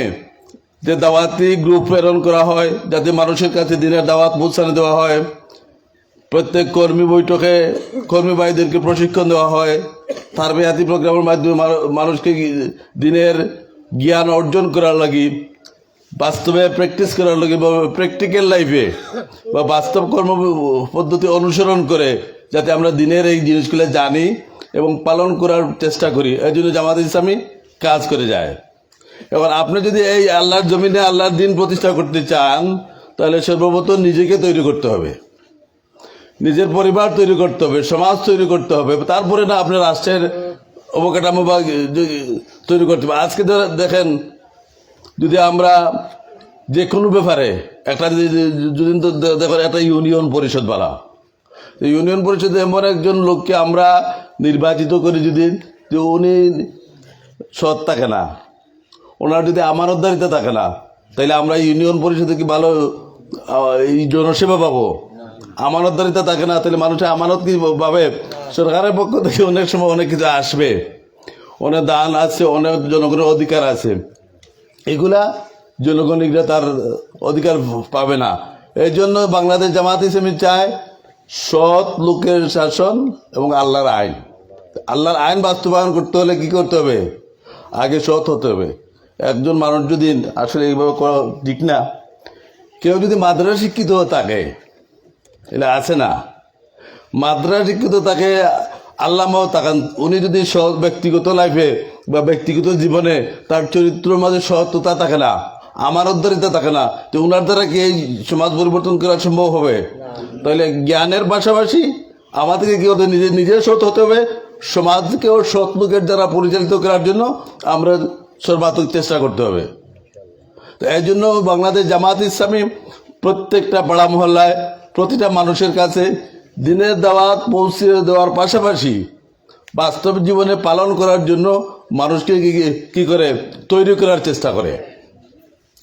যে দাওয়াতি গ্রুপ প্রেরণ করা হয় যাতে মানুষের কাছে দিনের দাওয়াত পৌঁছানো দেওয়া হয়, প্রত্যেক কর্মী বৈঠকে কর্মী ভাইদেরকে প্রশিক্ষণ দেওয়া হয়, তারবিয়াতি প্রোগ্রামের মাধ্যমে মানুষকে দিনের জ্ঞান অর্জন করার লাগি, বাস্তবে প্র্যাকটিস করার লাগি বা প্র্যাকটিক্যাল লাইফে বা বাস্তব কর্ম পদ্ধতি অনুসরণ করে যাতে আমরা দিনের এই জিনিসগুলো জানি এবং পালন করার চেষ্টা করি। এই জন্য জামায়াতে ইসলামী কাজ করে যায়। এবার আপনি যদি এই আল্লাহর জমিনে আল্লাহর দিন প্রতিষ্ঠা করতে চান, তাহলে সর্বপ্রথম নিজেকে তৈরি করতে হবে, নিজের পরিবার তৈরি করতে হবে, সমাজ তৈরি করতে হবে, তারপরে না আপনার রাষ্ট্রের অবকাঠামো বা তৈরি করতে হবে। আজকে দেখেন, যদি আমরা যে কোনো ব্যাপারে একটা যদি দেখো একটা ইউনিয়ন পরিষদ বালা, ইউনিয়ন পরিষদে এমন একজন লোককে আমরা নির্বাচিত করি যদি উনি সৎ থাকে না, ওনার যদি আমানতদারিতা থাকে না, তাইলে আমরা ইউনিয়ন পরিষদে কি ভালো এই জনসেবা পাবো? আমানতদারিতা থাকে না, তাহলে মানুষের আমানত কি পাবে? সরকারের পক্ষ থেকে অনেক সময় অনেক কিছু আসবে, অনেক দান আছে, অনেক জনগণের অধিকার আছে, এগুলা জনগণিকরা তার অধিকার পাবে না। এই জন্য বাংলাদেশ জামাত ইসলামী চায় সৎ লোকের শাসন এবং আল্লাহর আইন। আল্লাহর আইন বাস্তবায়ন করতে হলে কি করতে হবে? আগে সৎ হতে হবে। একজন মানুষ যদি আসলে এইভাবে করা ঠিক না, কেউ যদি মাদ্রাসা শিক্ষিত থাকে, এটা আছে না, মাদ্রাসা শিক্ষিত তাকে আল্লামাও তাকান, উনি যদি সৎ ব্যক্তিগত লাইফে বা ব্যক্তিগত জীবনে তার চরিত্রের মাঝে সৎতা থাকে না, আমানতদারিতা থাকে না, তো ওনার দ্বারা কি এই সমাজ পরিবর্তন করা সম্ভব হবে? তাহলে জ্ঞানের পাশাপাশি আমাদেরকে কি হতে নিজে সৎ হতে হবে, সমাজকেও সৎ লোকের দ্বারা পরিচালিত করার জন্য আমরা সর্বাত্মক চেষ্টা করতে হবে। তো এই জন্য বাংলাদেশ জামাত ইসলামী প্রত্যেকটা পাড়া মহল্লায় প্রতিটা মানুষের কাছে দিনের দাওয়াত পৌঁছে দেওয়ার পাশাপাশি বাস্তব জীবনে পালন করার জন্য মানুষকে কি করে তৈরি করার চেষ্টা করে।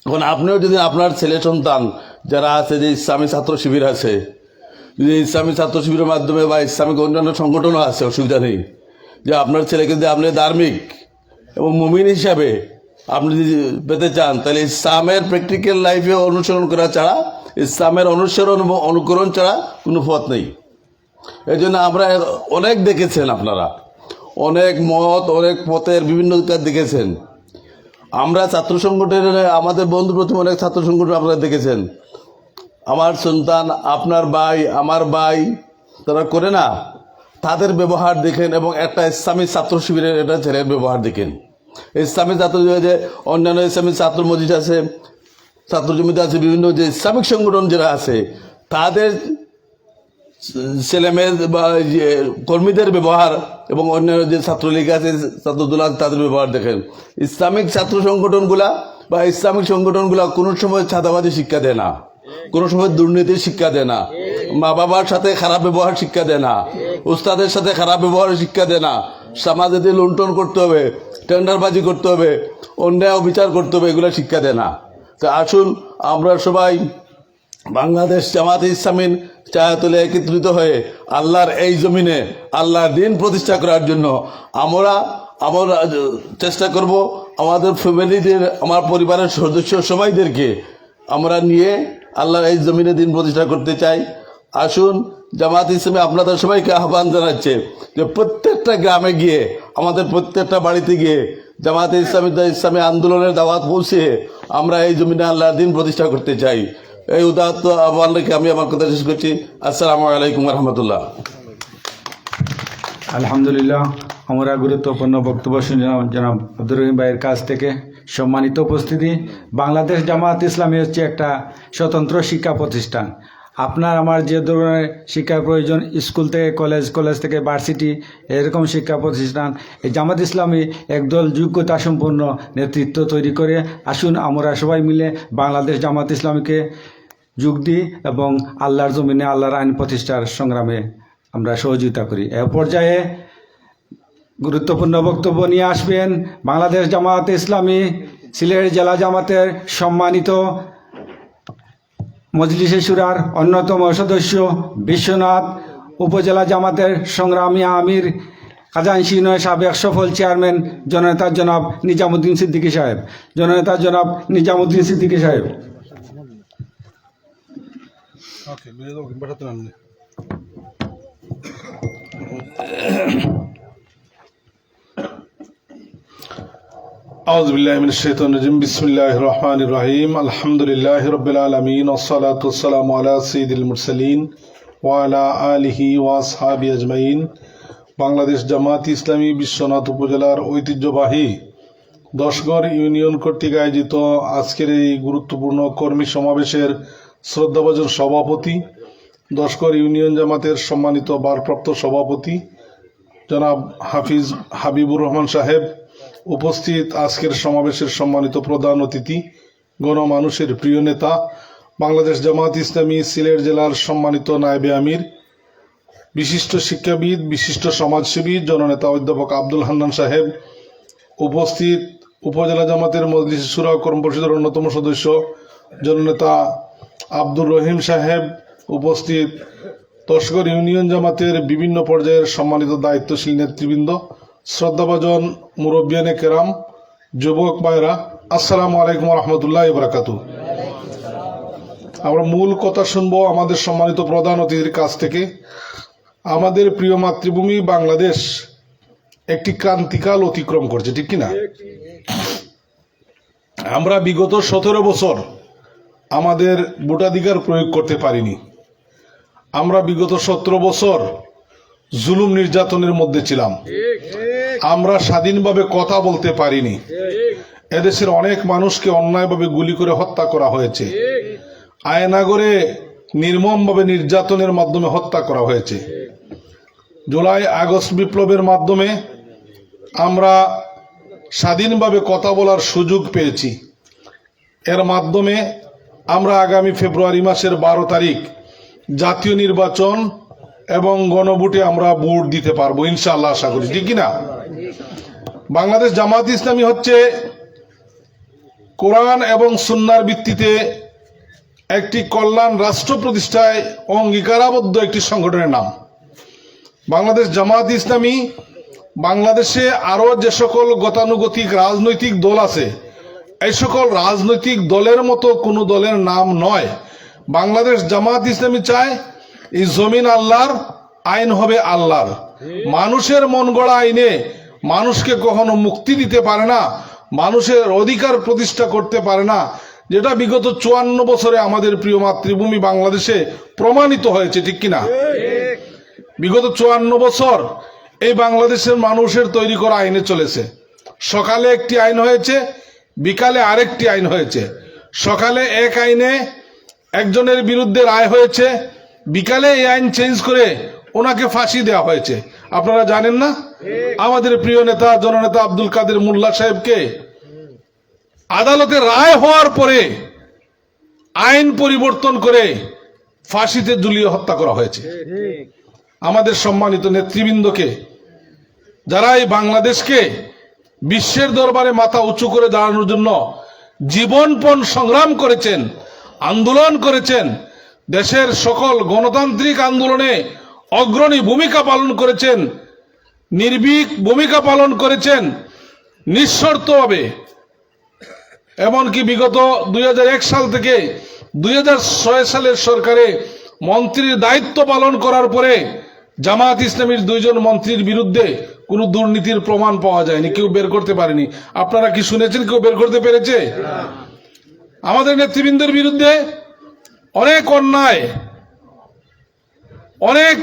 এখন আপনিও যদি আপনার ছেলে সন্তান যারা আছে, যে ইসলামী ছাত্র শিবির আছে, যদি ইসলামী ছাত্র শিবিরের মাধ্যমে বা ইসলামিক অন্যান্য সংগঠনও আছে, অসুবিধা নেই, যে আপনার ছেলেকে যদি আপনি ধার্মিক এবং মুমিন হিসাবে আপনি যদি পেতে চান, তাহলে ইসলামের প্র্যাকটিক্যাল লাইফে অনুসরণ করা ছাড়া, ইসলামের অনুসরণ এবং অনুকরণ ছাড়া কোনো পথ নেই। এই জন্য আমরা অনেক দেখেছেন, আপনারা অনেক মত অনেক পথের বিভিন্ন কাজ দেখেছেন। আমরা ছাত্র সংগঠনের আমাদের বন্ধু প্রথম অনেক ছাত্র সংগঠন আপনারা দেখেছেন, আমার সন্তান, আপনার ভাই, আমার ভাই, তারা করে না, তাদের ব্যবহার দেখেন এবং একটা ইসলামী ছাত্র শিবিরের একটা ছেলের ব্যবহার দেখেন। ইসলামী ছাত্র যে অন্যান্য ইসলামী ছাত্র মজলিস আছে, ছাত্র জমিতে আছে, বিভিন্ন যে ইসলামিক সংগঠন যারা আছে, তাদের ছেলেমেয়ে বা যে কর্মীদের ব্যবহার এবং অন্যান্য যে ছাত্রলীগ আছে, ছাত্রদল আছে, তাদের ব্যবহার দেখেন। ইসলামিক ছাত্র সংগঠনগুলা বা ইসলামিক সংগঠনগুলা কোনো সময় ছাদাবাদী শিক্ষা দেয় না, কোনো সময় দুর্নীতির শিক্ষা দেয় না, মা বাবার সাথে খারাপ ব্যবহার শিক্ষা দেয় না, উস্তাদের সাথে খারাপ ব্যবহার শিক্ষা দেয় না, সমাজে যে লুণ্ঠন করতে হবে, টেন্ডারবাজি করতে হবে, অন্যায় বিচার করতে হবে, এগুলো শিক্ষা দেয় না। তো আসুন আমরা সবাই বাংলাদেশ জামাতে ইসলামীর ছায়াতলে একত্রিত হয়ে আল্লাহর এই জমিনে আল্লাহর দিন প্রতিষ্ঠা করার জন্য আমরা চেষ্টা করব। আমাদের ফ্যামিলিদের, আমার পরিবারের সদস্য সবাইদেরকে আমরা নিয়ে আল্লাহর এই জমিনে দিন প্রতিষ্ঠা করতে চাই। আসুন, জামাত ইসলামী আপনাদের সবাইকে আহ্বান জানাচ্ছে যে প্রত্যেকটা গ্রামে গিয়ে, আমাদের প্রত্যেকটা বাড়িতে গিয়ে জামাতে ইসলামী আন্দোলনের দাওয়াত পৌঁছে আমরা এই জমিনে আল্লাহর দিন প্রতিষ্ঠা করতে চাই। এই উদাত্ত আহ্বান রেখে আমি আমার কথা শেষ করছি। আসসালামু আলাইকুম রহমতুল্লাহ। আলহামদুলিল্লাহ, আমরা গুরুত্বপূর্ণ বক্তব্য শুনলাম জনাব আব্দুর রহিম ভাইয়ের কাছ থেকে। সম্মানিত উপস্থিতি, বাংলাদেশ জামাত ইসলামী হচ্ছে একটা স্বতন্ত্র শিক্ষা প্রতিষ্ঠান। আপনার আমার যে ধরনের শিক্ষার প্রয়োজন, স্কুল থেকে কলেজ, কলেজ থেকে ভার্সিটি, এরকম শিক্ষা প্রতিষ্ঠান, এই জামাত ইসলামী একদল যোগ্যতা সম্পন্ন নেতৃত্ব তৈরি করে। আসুন আমরা সবাই মিলে বাংলাদেশ জামাত ইসলামীকে যোগ দিই এবং আল্লাহর জমিনে আল্লাহর আইন প্রতিষ্ঠার সংগ্রামে আমরা সহযোগিতা করি। এ পর্যায়ে গুরুত্বপূর্ণ বক্তব্য নিয়ে আসবেন বাংলাদেশ জামাত ইসলামী সিলেট জেলা জামাতের সম্মানিত মজলিসে শুরার অন্যতম সদস্য, বিশ্বনাথ উপজেলা জামাতের সংগ্রামী আমির, খাজানশি নয় সাবেক সফল চেয়ারম্যান জননেতা জনাব নিজামুদ্দিন সিদ্দিকী সাহেব। জননেতা জনাব নিজামুদ্দিন সিদ্দিকী সাহেব। أعوذ بالله من الشيطان الرجيم بسم الله الرحمن الرحيم الحمد لله رب العالمين والصلاة والسلام على سيد المرسلين وعلى آله وأصحابه أجمعين। বাংলাদেশ জামাত ইসলামী বিশ্বনাথ উপজেলার ঐতিহ্যবাহী দশগড় ইউনিয়ন কর্তৃক আয়োজিত আজকের এই গুরুত্বপূর্ণ কর্মী সমাবেশের শ্রদ্ধাভাজন সভাপতি, দশগড় ইউনিয়ন জামাতের সম্মানিত ভারপ্রাপ্ত সভাপতি জনাব হাফিজ হাবিবুর রহমান সাহেব, উপস্থিত আজকের সমাবেশের সম্মানিত প্রধান অতিথি গণমানুষের প্রিয় নেতা, বাংলাদেশ জামাত ইসলামী সিলেট জেলার সম্মানিত নায়েবে আমির, বিশিষ্ট শিক্ষাবিদ, বিশিষ্ট সমাজসেবী, জননেতা অধ্যাপক আব্দুল হান্নান সাহেব, উপস্থিত উপজেলা জামাতের মজলিস শুরা কর্ম পরিষদের অন্যতম সদস্য জননেতা আব্দুর রহিম সাহেব, উপস্থিত তসগর ইউনিয়ন জামাতের বিভিন্ন পর্যায়ের সম্মানিত দায়িত্বশীল নেতৃবৃন্দ, শ্রদ্ধাভাজন মুরব্বিয়ানে কেরাম, যুবক ভাইরা, আসসালামু আলাইকুম রহমতুল্লাহ বারাকাতু। আমরা মূল কথা শুনবো আমাদের সম্মানিত প্রধান অতিথির কাছ থেকে। আমাদের প্রিয় মাতৃভূমি বাংলাদেশ একটি ক্রান্তিকাল অতিক্রম করছে, ঠিক কিনা? আমরা বিগত 17 বছর আমাদের ভোটাধিকার প্রয়োগ করতে পারিনি। আমরা বিগত 17 বছর জুলুম নির্যাতনের মধ্যে ছিলাম। আমরা স্বাধীনভাবে কথা বলতে পারিনি। এদেশের অনেক মানুষকে অন্যায়ভাবে গুলি করে হত্যা করা হয়েছে। আয়নাগরে নির্মমভাবে নির্যাতনের মাধ্যমে হত্যা করা হয়েছে। জুলাই আগস্ট বিপ্লবের মাধ্যমে আমরা স্বাধীনভাবে কথা বলার সুযোগ পেয়েছি। এর মাধ্যমে আমরা আগামী ফেব্রুয়ারি মাসের 12 তারিখ জাতীয় নির্বাচন এবং গণভোটে আমরা ভোট দিতে পারবো ইনশাআল্লাহ, আশা করি, ঠিক কিনা? বাংলাদেশ জামাত ইসলামী হচ্ছে কোরআন এবং সুন্নাহর ভিত্তিতে একটি কল্যাণ রাষ্ট্র প্রতিষ্ঠায় অঙ্গীকারাবদ্ধ একটি সংগঠনের নাম। বাংলাদেশ জামাত ইসলামী বাংলাদেশে আরো যে সকল গতানুগতিক রাজনৈতিক দল আছে, এই সকল রাজনৈতিক দলের মতো কোনো দলের নাম নয়। বাংলাদেশ জামাত ইসলামী চায় এই জমিন আল্লাহর, আইন হবে আল্লাহর। মানুষের মন গড়া আইনে মানুষকে কখনো মুক্তি দিতে পারে না, মানুষের অধিকার প্রতিষ্ঠা করতে পারে না, যেটা বিগত 54 বছরে আমাদের প্রিয় মাতৃভূমি বাংলাদেশে প্রমাণিত হয়েছে, ঠিক কিনা? বিগত 54 বছর এই বাংলাদেশের মানুষের তৈরি করা আইনে চলেছে। সকালে একটি আইন হয়েছে, বিকালে আরেকটি আইন হয়েছে। সকালে এক আইনে একজনের বিরুদ্ধে রায় হয়েছে, বিকালে এই আইন চেঞ্জ করে ওনাকে ফাঁসি দেওয়া হয়েছে। আপনারা জানেন না? আমাদের প্রিয় নেতা জননেতা আব্দুল কাদের মোল্লা সাহেবকে আদালতে রায় হওয়ার পরে আইন পরিবর্তন করে ফাঁসিতে ঝুলিয়ে হত্যা করা হয়েছে। আমাদের সম্মানিত নেতৃবৃন্দকে, যারা এই বাংলাদেশকে বিশ্বের দরবারে মাথা উঁচু করে দাঁড়ানোর জন্য জীবনপণ সংগ্রাম করেছেন, আন্দোলন করেছেন, দেশের সকল গণতান্ত্রিক আন্দোলনে অগ্রণী ভূমিকা পালন করেছেন, নির্ভীক ভূমিকা পালন করেছেন নিঃশর্তভাবে। এমনকি বিগত 2001 সাল থেকে 2006 সালের সরকারে মন্ত্রীর দায়িত্ব পালন করার পরে জামাত ইসলামীর 2 জন মন্ত্রীর বিরুদ্ধে কোনো দুর্নীতির প্রমাণ পাওয়া যায়নি, কেউ বের করতে পারেনি। আপনারা কি শুনেছেন কেউ বের করতে পেরেছে? আমাদের নেতৃবৃন্দের বিরুদ্ধে অনেক অন্যায়, অনেক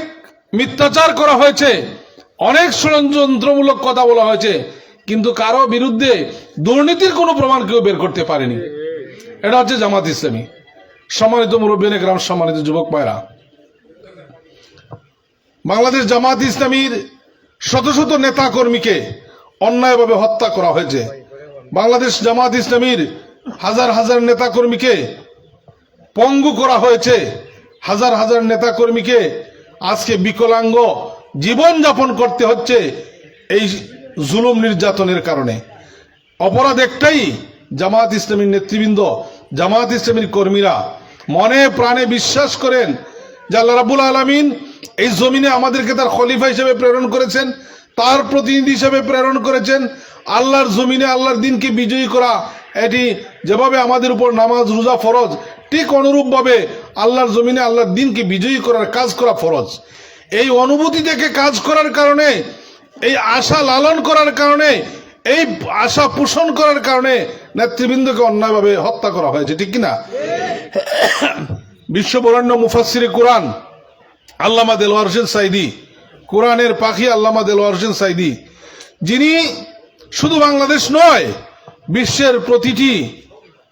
মিথ্যাচার করা হয়েছে, অনেক ষড়যন্ত্রমূলক কথা বলা হয়েছে, কিন্তু কারো বিরুদ্ধে দুর্নীতির কোনো প্রমাণ কেউ বের করতে পারেনি। এটা হচ্ছে জামাত ইসলামী। সম্মানিত মুরব্বিয়ানে কেরাম, সম্মানিত যুবক ভাইরা, বাংলাদেশ জামাত ইসলামীর শত শত নেতা কর্মীকে অন্যায়ভাবে হত্যা করা হয়েছে। বাংলাদেশ জামাত ইসলামীর হাজার হাজার নেতা কর্মীকে পঙ্গু করা হয়েছে। হাজার হাজার নেতা কর্মীকে আজকে বিকলাঙ্গ জীবন যাপন করতে হচ্ছে এই জুলুম নির্যাতনের কারণে। অপরাধ একটাই, জামাত ইসলামীর নেতৃবৃন্দ, জামাত ইসলামীর কর্মীরা মনে প্রাণে বিশ্বাস করেন যে আল্লাহ রাব্বুল আলামিন এই জমিনে আমাদেরকে তার খলিফা হিসেবে প্রেরণ করেছেন, তার প্রতিনিধি হিসেবে প্রেরণ করেছেন। আল্লাহর জমিনে আল্লাহর দিনকে বিজয়ী করা, এটি যেভাবে আমাদের উপর নামাজ রোজা ফরজ, ঠিক অনুরূপভাবে আল্লাহর জমিনে আল্লাহর দিনকে বিজয়ী করার কাজ করা ফরজ। এই অনুভূতি থেকে কাজ করার কারণে, এই আশা লালন করার কারণে, এই আশা পোষণ করার কারণে নেতৃবৃন্দকে অন্যায়ভাবে হত্যা করা হয়েছে, ঠিক কিনা? বিশ্ববরেণ্য মুফাসসিরে কোরআন আল্লামা দেলোয়ার হোসেন সাইদি, কোরআনের পাখি আল্লামা দেলোয়ার হোসেন সাইদি, যিনি শুধু বাংলাদেশ নয়, বিশ্বের প্রতিটি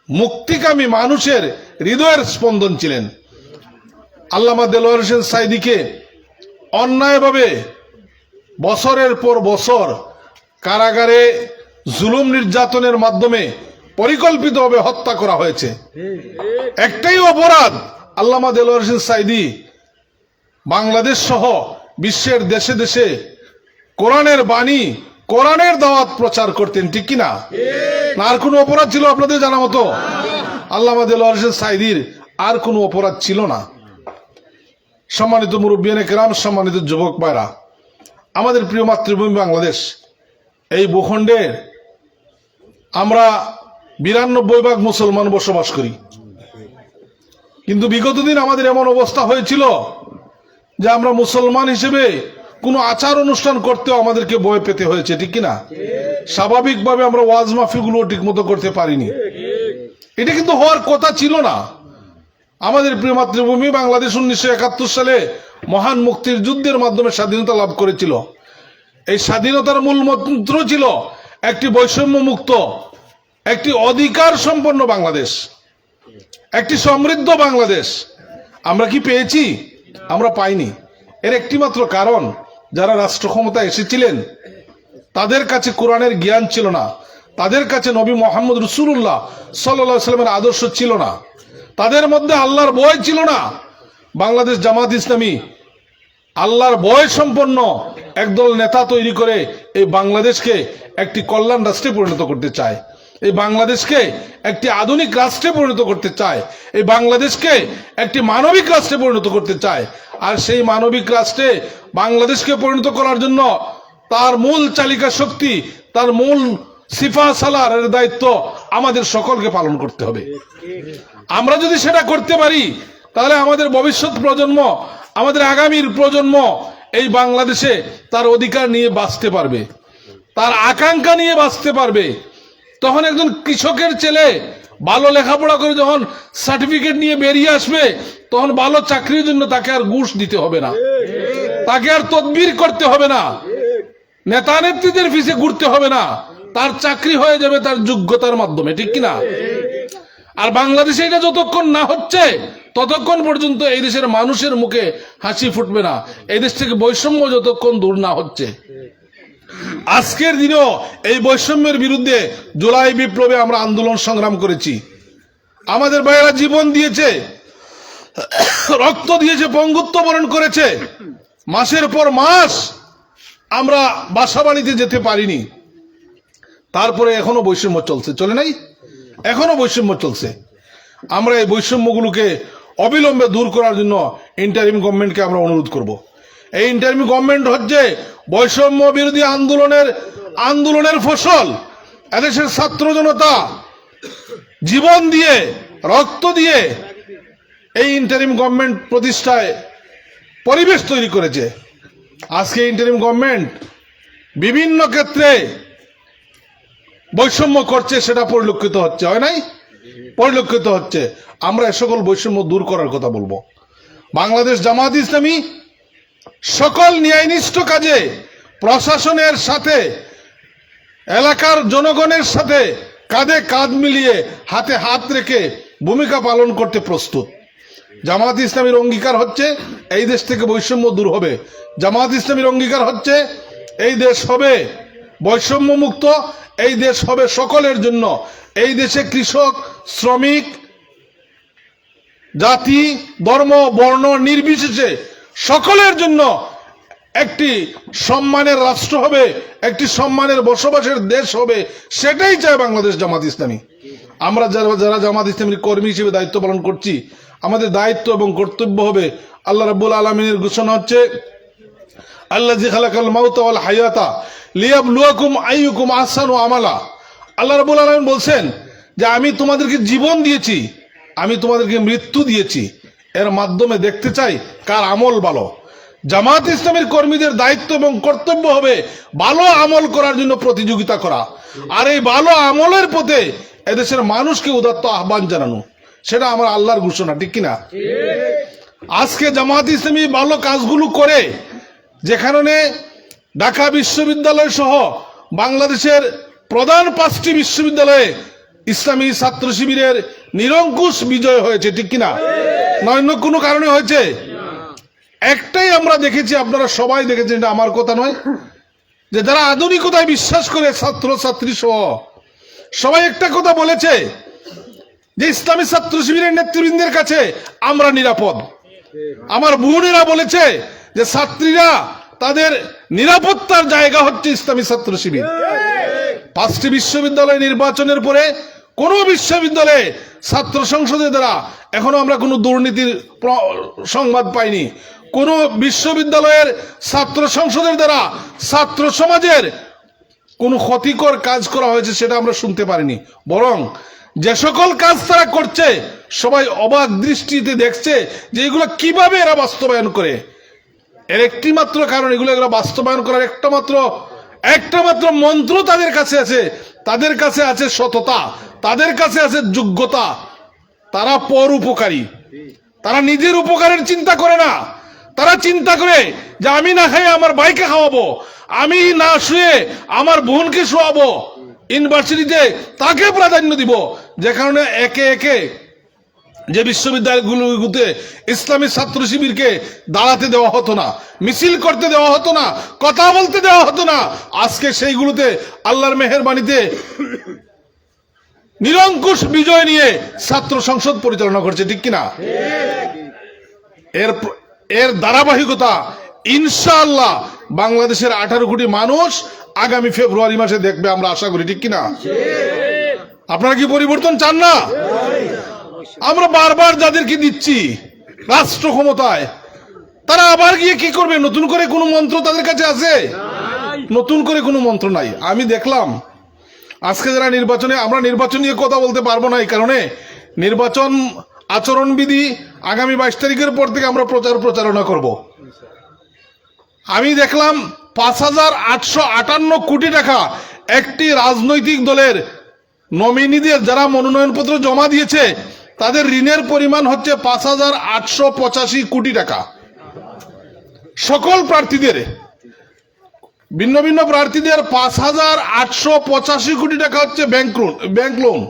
মুক্তিকামী মানুষের হৃদয়ের স্পন্দন ছিলেন। আল্লামা দেলোয়ার হোসেন সাইদিকে অন্যায়ভাবে বছরের পর বছর কারাগারে জুলুম নির্যাতনের মাধ্যমে পরিকল্পিতভাবে হত্যা করা হয়েছে। একটাই অপরাধ, আল্লামা দেলোয়ার হোসেন সাঈদী বাংলাদেশ সহ বিশ্বের দেশে দেশে কোরআনের বাণী, কোরআনের দাওয়াত প্রচার করতেন, ঠিক কিনা? না আর কোনো অপরাধ ছিল আপনাদের জানা মতো? আল্লামা দেলোয়ার হোসেন সাঈদীর আর কোনো অপরাধ ছিল না। সম্মানিত মুরব্বিয়ানে কেরাম, সম্মানিত যুবক ভাইরা, আমাদের প্রিয় মাতৃভূমি বাংলাদেশ, এই ভূখণ্ডের আমরা 92% মুসলমান বসবাস করি। কিন্তু বিগত দিন আমাদের এমন অবস্থা হয়েছিল যে আমরা মুসলমান হিসেবে কোনো আচার অনুষ্ঠান করতেও আমাদেরকে ভয় পেতে হয়েছে, ঠিক কিনা? স্বাভাবিকভাবে আমরা ওয়াজ মাহফিলগুলো ঠিক মতো করতে পারিনি। এটা কিন্তু হওয়ার কথা ছিল না। আমাদের প্রিয় মাতৃভূমি বাংলাদেশ 1971 সালে মহান মুক্তির যুদ্ধের মাধ্যমে স্বাধীনতা লাভ করেছিল। এই স্বাধীনতার মূল মন্ত্র ছিল একটি বৈষম্য মুক্ত, একটি অধিকার সম্পন্ন বাংলাদেশ, একটি সমৃদ্ধ বাংলাদেশ। আমরা কি পেয়েছি? আমরা পাইনি। এর একটি মাত্র কারণ, যারা রাষ্ট্র ক্ষমতায় এসেছিলেন তাদের কাছে কোরআনের জ্ঞান ছিল না, তাদের কাছে নবী মুহাম্মদ রাসূলুল্লাহ সাল্লাল্লাহু আলাইহি ওয়াসাল্লামের আদর্শ ছিল না, তাদের মধ্যে আল্লাহর ভয় ছিল না। বাংলাদেশ জামাত ইসলামী আল্লাহর ভয় সম্পন্ন একদল নেতা তৈরি করে এই বাংলাদেশকে একটি কল্যাণ রাষ্ট্রে পরিণত করতে চায়, এই বাংলাদেশকে একটি আধুনিক রাষ্ট্রে পরিণত করতে চায়, এই বাংলাদেশকে একটি মানবিক রাষ্ট্রে পরিণত করতে চায়। আর সেই মানবিক রাষ্ট্রে বাংলাদেশকে পরিণত করার জন্য তার মূল চালিকা শক্তি, তার মূল সিফা সালারের দায়িত্ব আমাদের সকলকে পালন করতে হবে। আমরা যদি সেটা করতে পারি তাহলে আমাদের ভবিষ্যৎ প্রজন্ম, আমাদের আগামীর প্রজন্ম এই বাংলাদেশে তার অধিকার নিয়ে বাঁচতে পারবে, তার আকাঙ্ক্ষা নিয়ে বাঁচতে পারবে। তখন একজন কৃষকের ছেলে ভালো লেখাপড়া করে যখন সার্টিফিকেট নিয়ে বেরিয়ে আসবে, তখন ভালো চাকরির জন্য তাকে আর ঘুষ দিতে হবে না, তাকে আর তদবির করতে হবে না, নেতা নেত্রীদের পিছে ঘুরতে হবে না, তার চাকরি হয়ে যাবে তার যোগ্যতার মাধ্যমে, ঠিক কিনা? আর বাংলাদেশে এটা যতক্ষণ না হচ্ছে ততক্ষণ পর্যন্ত এই দেশের মানুষের মুখে হাসি ফুটবে না, এই দেশ থেকে বৈষম্য যতক্ষণ দূর না হচ্ছে। আজকের দিনেও এই বৈষম্যের বিরুদ্ধে জুলাই বিপ্লবে আমরা আন্দোলন সংগ্রাম করেছি। আমাদের ভাইয়েরা জীবন দিয়েছে, রক্ত দিয়েছে, পঙ্গুত্ব বরণ করেছে। মাসের পর মাস আমরা বাসা বাড়িতে যেতে পারিনি, তারপরে এখনো বৈষম্য চলছে, চলে নাই? এখনো বৈষম্য চলছে। আমরা এই বৈষম্যগুলোকে অবিলম্বে দূর করার জন্য ইন্টারিম গভর্নমেন্টকে আমরা অনুরোধ করব। এই ইন্টারিম গভর্নমেন্ট হচ্ছে বৈষম্য বিরোধী আন্দোলনের ফসল। এদেশের ছাত্র জনতা জীবন দিয়ে, রক্ত দিয়ে এই ইন্টারিম গভর্নমেন্ট প্রতিষ্ঠায় পরিবেশ তৈরি করেছে। আজকে ইন্টারিম গভর্নমেন্ট বিভিন্ন ক্ষেত্রে বৈষম্য করছে, সেটা পরিলক্ষিত হচ্ছে, হয় নাই? পরিলক্ষিত হচ্ছে। আমরা এ সকল বৈষম্য দূর করার কথা বলবো। বাংলাদেশ জামাত ইসলামী সকল ন্যায়নিষ্ঠ কাজে প্রশাসনের সাথে, এলাকার জনগণের সাথে কাঁধে কাঁধ মিলিয়ে, হাতে হাত রেখে ভূমিকা পালন করতে প্রস্তুত। জামাত ইসলামীর অঙ্গীকার হচ্ছে এই দেশ থেকে বৈষম্য দূর হবে। জামাত ইসলামীর অঙ্গীকার হচ্ছে এই দেশ হবে বৈষম্য মুক্ত, এই দেশ হবে সকলের জন্য। এই দেশে কৃষক, শ্রমিক, জাতি, ধর্ম, বর্ণ নির্বিশেষে সকলের জন্য একটি সম্মানের রাষ্ট্র হবে, একটি সম্মানের বসবাসের দেশ হবে। সেটাই চায় বাংলাদেশ জামাত ইসলামী। আমরা যারা জামাত ইসলামীর কর্মী হিসেবে দায়িত্ব পালন করছি, আমাদের দায়িত্ব এবং কর্তব্য হবে, আল্লাহ রাব্বুল আলামিনের ঘোষণা হচ্ছে, আল্লাযী খালাকাল মাউতা ওয়াল হায়াতা লিয়াবলুয়াকুম আইয়ুকুম আহসানু আমালা। আল্লাহ রাব্বুল আলামিন বলছেন যে আমি তোমাদেরকে জীবন দিয়েছি, আমি তোমাদেরকে মৃত্যু দিয়েছি, এর মাধ্যমে দেখতে চাই কার আমল ভালো। জামাত ইসলামের কর্মীদের দায়িত্ব এবং কর্তব্য হবে ভালো আমল করার জন্য প্রতিযোগিতা করা, আর এই ভালো আমলের পথে এদেশের মানুষকে উদাত্ত আহ্বান জানানো। সেটা আমার আল্লাহর ঘোষণা, ঠিক কিনা? আজকে জামাত ইসলামী ভালো কাজগুলো করে, যেখানে ঢাকা বিশ্ববিদ্যালয় সহ বাংলাদেশের প্রধান 5টি বিশ্ববিদ্যালয়ে ইসলামী ছাত্র শিবিরের নিরঙ্কুশ বিজয় হয়েছে, ঠিক কিনা? না অন্য কোনো কারণে হয়েছে? একটাই আমরা দেখেছি, আপনারা সবাই দেখেছেন, এটা আমার কথা নয়, যে যারা আধুনিকতায় বিশ্বাস করে ছাত্র ছাত্রী সহ সবাই একটা কথা বলেছে যে ইসলামী ছাত্র শিবিরের নেতৃবৃন্দের কাছে আমরা নিরাপদ। আমার বোনেরা বলেছে যে ছাত্রীরা তাদের নিরাপত্তার জায়গা হচ্ছে ইসলামী ছাত্র শিবির। 5টি বিশ্ববিদ্যালয় নির্বাচনের পরে কোন বিশ্ববিদ্যালয়ে ছাত্র সংসদের দ্বারা এখনো আমরা কোনো দুর্নীতির সংবাদ পাইনি। কোন বিশ্ববিদ্যালয়ের ছাত্র সংসদের দ্বারা ছাত্র সমাজের কোন ক্ষতিকর কাজ করা হয়েছে সেটা আমরা শুনতে পারিনি। বরং যে সকল কাজ তারা করছে সবাই অবাক দৃষ্টিতে দেখছে যে এগুলো কিভাবে এরা বাস্তবায়ন করে। এর একটি মাত্র কারণ, এগুলো বাস্তবায়ন করার একটা মাত্র মন্ত্র তাদের কাছে আছে। তাদের কাছে আছে সততা, তাদের কাছে আছে যোগ্যতা। তারা পর উপকারী, তারা নিজের উপকারের চিন্তা করে না। তারা চিন্তা করে যে আমি না খাই আমার ভাইকে খাওয়াবো, আমি না শুয়ে আমার বোনকে শোয়াবো, ইউনিভার্সিটিতে তাকে প্রাধান্য দিব। যে কারণে একে একে যে বিশ্ববিদ্যালয়গুলোতে ইসলামী ছাত্র শিবিরকে দাঁড়াতে দেওয়া হতো না, মিছিল করতে দেওয়া হতো না, কথা বলতে দেওয়া হতো না, আজকে সেইগুলোতে আল্লাহর মেহেরবানিতে নিরঙ্কুশ বিজয় নিয়ে ছাত্র সংসদ পরিচালনা করছে, ঠিক কিনা? এর ধারাবাহিকতা ইনশাআল্লাহ বাংলাদেশের 18 কোটি মানুষ আগামী ফেব্রুয়ারি মাসে দেখবে, আমরা আশা করি, ঠিক কিনা? আপনারা কি পরিবর্তন চান না? আমরা বারবার যাদেরকে দিচ্ছি রাষ্ট্র ক্ষমতায়, তারা আবার গিয়ে কি করবে? নতুন করে কোনো মন্ত্র তাদের কাছে আছে? নতুন করে কোনো মন্ত্র নাই। আমি দেখলাম আজকে যারা আমরা নির্বাচন নিয়ে কথা বলতে পারবো না, এই কারণে নির্বাচন আচরণবিধি আগামী 22 তারিখের পর থেকে আমরা প্রচারণা করব। আমি দেখলাম 5,858 কোটি টাকা একটি রাজনৈতিক দলের নমিনিদের যারা মনোনয়নপত্র জমা দিয়েছে তাদের ঋণের পরিমাণ হচ্ছে 5,885 কোটি টাকা। সকল প্রার্থীদের, ভিন্ন ভিন্ন প্রার্থীদের 5,885 কোটি টাকা হচ্ছে ব্যাংক লোন।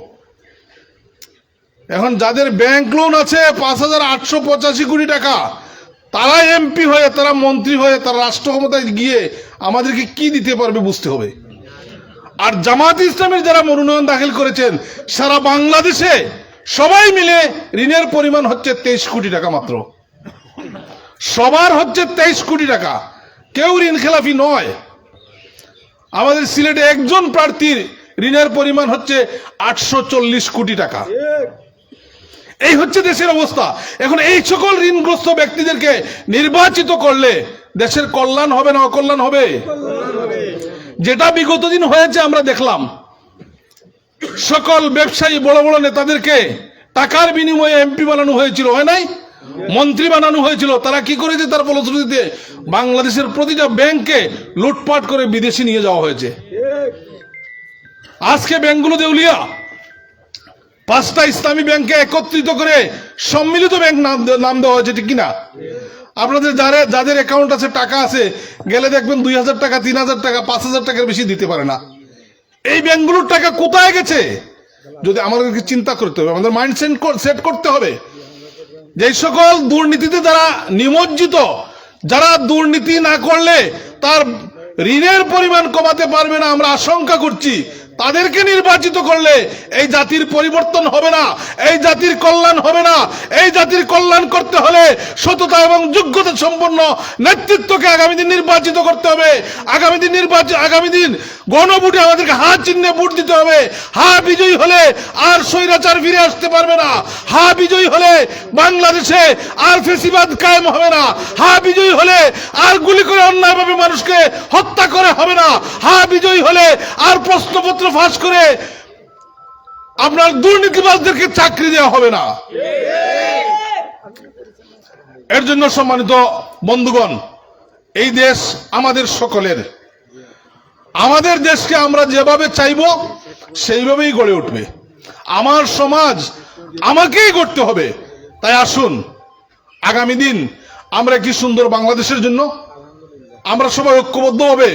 এখন যাদের ব্যাংক লোন আছে 5,885 কোটি টাকা, তারা এমপি হয়ে, তারা মন্ত্রী হয়ে, তারা রাষ্ট্র ক্ষমতায় গিয়ে আমাদেরকে কি দিতে পারবে বুঝতে হবে। আর জামাত ইসলামের যারা মনোনয়ন দাখিল করেছেন সারা বাংলাদেশে সবাই মিলে ঋণের পরিমাণ হচ্ছে 23 কোটি টাকা মাত্র। সবার হচ্ছে 23 কোটি টাকা, কেউ ঋণ খেলাফি নয়। আমাদের সিলেটে একজন প্রার্থীর ঋণের পরিমাণ হচ্ছে 840 কোটি টাকা। এই হচ্ছে দেশের অবস্থা। এখন এই সকল ঋণগ্রস্ত ব্যক্তিদেরকে নির্বাচিত করলে দেশের কল্যাণ হবে না অকল্যাণ হবে? যেটা বিগত দিন হয়েছে আমরা দেখলাম, সকল ব্যবসায়ী বড় বড় নেতাদেরকে টাকার বিনিময়ে এমপি বানানো হয়েছিল, হয় নাই? মন্ত্রী বানানো হয়েছিল। তারা কি করেছে? তার ফলশ্রুতিতে বাংলাদেশের প্রতিটা ব্যাংকে লুটপাট করে বিদেশে নিয়ে যাওয়া হয়েছে। আজকে ব্যাংকগুলো দেউলিয়া। 5টা ইসলামী ব্যাংকে একত্রিত করে সম্মিলিত ব্যাংক নাম দেওয়া হয়েছে, ঠিক কিনা? আপনাদের যাদের অ্যাকাউন্ট আছে, টাকা আছে, গেলে দেখবেন 2,000 টাকা, 3,000 টাকা, 5,000 টাকার বেশি দিতে পারে না। এই ব্যাংকগুলোর টাকা কোথায় গেছে? যদি আমাদেরকে চিন্তা করতে হবে, আমাদের মাইন্ড সেট করতে হবে যে সকল দুর্নীতিতে যারা নিমজ্জিত, যারা দুর্নীতি না করলে তার ঋণের পরিমাণ কমাতে পারবে না, আমরা আশঙ্কা করছি তাদেরকে নির্বাচিত করলে এই জাতির পরিবর্তন হবে না, এই জাতির কল্যাণ হবে না। এই জাতির কল্যাণ করতে হলে সততা এবং যোগ্যতা সম্পন্ন নেতৃত্বকে আগামী দিন নির্বাচিত করতে হবে। আগামী দিন গণভোটে আমাদেরকে হা চিহ্নে ভোট দিতে হবে। হা বিজয়ী হলে আর স্বৈরাচার ফিরে আসতে পারবে না। হা বিজয়ী হলে বাংলাদেশে আর ফেসিবাদ কায়েম হবে না। হা বিজয়ী হলে আর গুলি করে অন্যায়ভাবে মানুষকে হত্যা করে হবে না। হা বিজয়ী হলে আর প্রশ্নপত্র ফাঁস করে আপনার দুর্নীতিবাজদেরকে চাকরি দেওয়া হবে না। এর জন্য সম্মানিত বন্ধুগণ, এই দেশ আমাদের সকলের। আমাদের দেশকে আমরা যেভাবে চাইব সেইভাবেই গড়ে উঠবে। আমার সমাজ আমাকেই গড়তে হবে। তাই আসুন আগামী দিন আমরা একটি সুন্দর বাংলাদেশের জন্য আমরা সবাই ঐক্যবদ্ধভাবে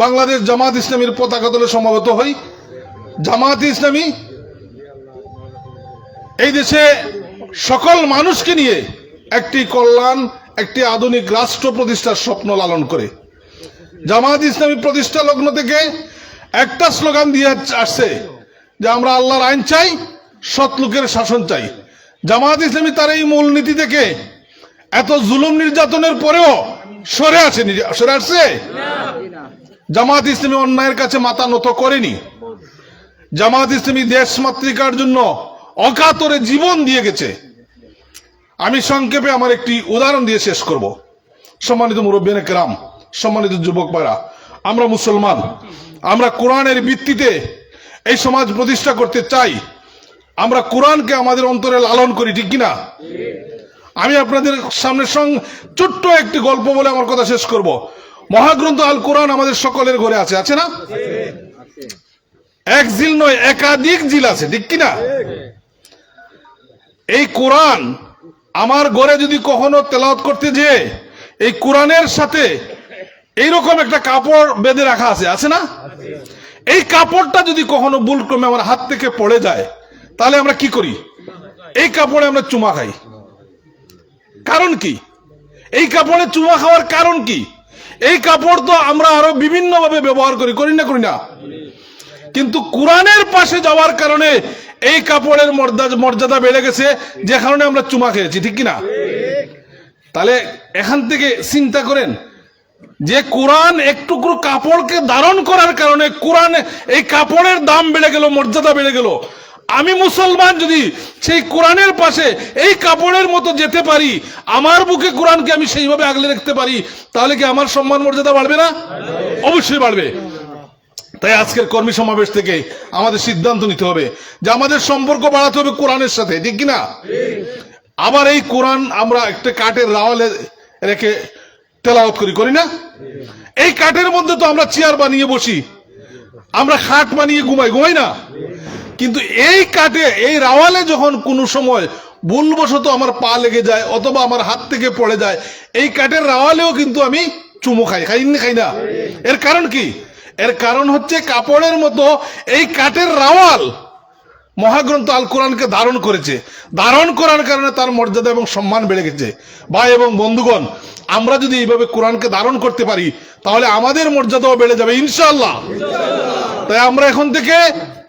বাংলাদেশ জামাত ইসলামীর পতাকা তলে সমবেত হই। জামাত ইসলামী এই দেশে সকল মানুষকে নিয়ে একটি কল্যাণ, একটি আধুনিক রাষ্ট্র প্রতিষ্ঠার স্বপ্ন লালন করে। জামাত ইসলামী প্রতিষ্ঠা লগ্ন থেকে একটা স্লোগান দিয়ে আসছে যে আমরা আল্লাহর আইন চাই, সৎ লোকের শাসন চাই। জামাত ইসলামী তার এই মূলনীতি থেকে এত জুলুম নির্যাতনের পরেও সরে আসছে। জামাত ইসলামী অন্যায়ের কাছে মাথা নত করেনি। জামাত ইসলামী দেশ মাতৃকার জন্য অকাতরে জীবন দিয়ে গেছে। আমি সংক্ষেপে আমার একটি উদাহরণ দিয়ে শেষ করব। সম্মানিত মুরব্বিয়ানে কেরাম, সম্মানিত যুবক ভাইরা, আমরা মুসলমান, আমরা কোরআনের ভিত্তিতে এই সমাজ প্রতিষ্ঠা করতে চাই। আমরা কোরআনকে আমাদের অন্তরে লালন করি, ঠিক কিনা? আমি আপনাদের সামনে ছোট্ট একটি গল্প বলে আমার কথা শেষ করব। মহাগ্রন্থ আল কোরআন আমাদের সকলের ঘরে আছে, আছে না? এক জিল নয়, একাধিক জিল আছে, ঠিক কিনা? এই কোরআন আমার ঘরে যদি কখনো তেলাওয়াত করতে যেয়ে এই কোরআনের সাথে এইরকম একটা কাপড় বেঁধে রাখা আছে, আছে না? এই কাপড়টা যদি কখনো ভুলক্রমে আমার হাত থেকে পড়ে যায়, তাহলে আমরা কি করি? এই কাপড়ে আমরা চুমা খাই। কারণ কি? এই কাপড়ে চুমা খাওয়ার কারণ কি? এই কাপড় তো আমরা আরো বিভিন্ন ভাবে ব্যবহার করি, করি না? কিন্তু কোরআনের পাশে যাওয়ার কারণে এই কাপড়ের মর্যাদা বেড়ে গেছে, যে কারণে আমরা চুমা খেয়েছি, ঠিক কিনা? তাহলে এখান থেকে চিন্তা করেন যে কোরআন একটুকু কাপড়কে ধারণ করার কারণে কোরআন এই কাপড়ের দাম বেড়ে গেল, মর্যাদা বেড়ে গেল। আমি মুসলমান যদি সেই কোরআনের পাশে এই কাপড়ের মতো যেতে পারি, আমার বুকে কোরআনকে আমি সেইভাবে আগলে রাখতে পারি, তাহলে কি আমার সম্মান মর্যাদা বাড়বে না? অবশ্যই বাড়বে। তাই আজকের কর্মী সমাবেশ থেকে আমাদের সিদ্ধান্ত নিতে হবে যে আমাদের সম্পর্ক বাড়াতে হবে কোরআনের সাথে, ঠিক কিনা? আবার এই কোরআন আমরা একটা কাঠের রাওয়ালে রেখে তেলাওয়াত করি না? এই কাঠের মধ্যে তো আমরা চেয়ার বানিয়ে বসি, আমরা খাট বানিয়ে ঘুমাই না? কিন্তু এই কাঠে, এই রাওয়ালে যখন কোনো সময় ভুলবশত আমার পা লেগে যায় অথবা আমার হাত থেকে পড়ে যায়, এই কাঠের রাওয়ালেও কিন্তু আমি চুমো খাই না। এর কারণ কি? এর কারণ হচ্ছে কাপড়ের মতো এই কাঠের রাওয়াল মহাগ্রন্থ আল কোরআনকে ধারণ করেছে। ধারণ করার কারণে তার মর্যাদা এবং সম্মান বেড়ে গেছে। ভাই এবং বন্ধুগণ, আমরা যদি এইভাবে কোরআনকে ধারণ করতে পারি, তাহলে আমাদের মর্যাদাও বেড়ে যাবে ইনশাআল্লাহ। তাই আমরা এখন থেকে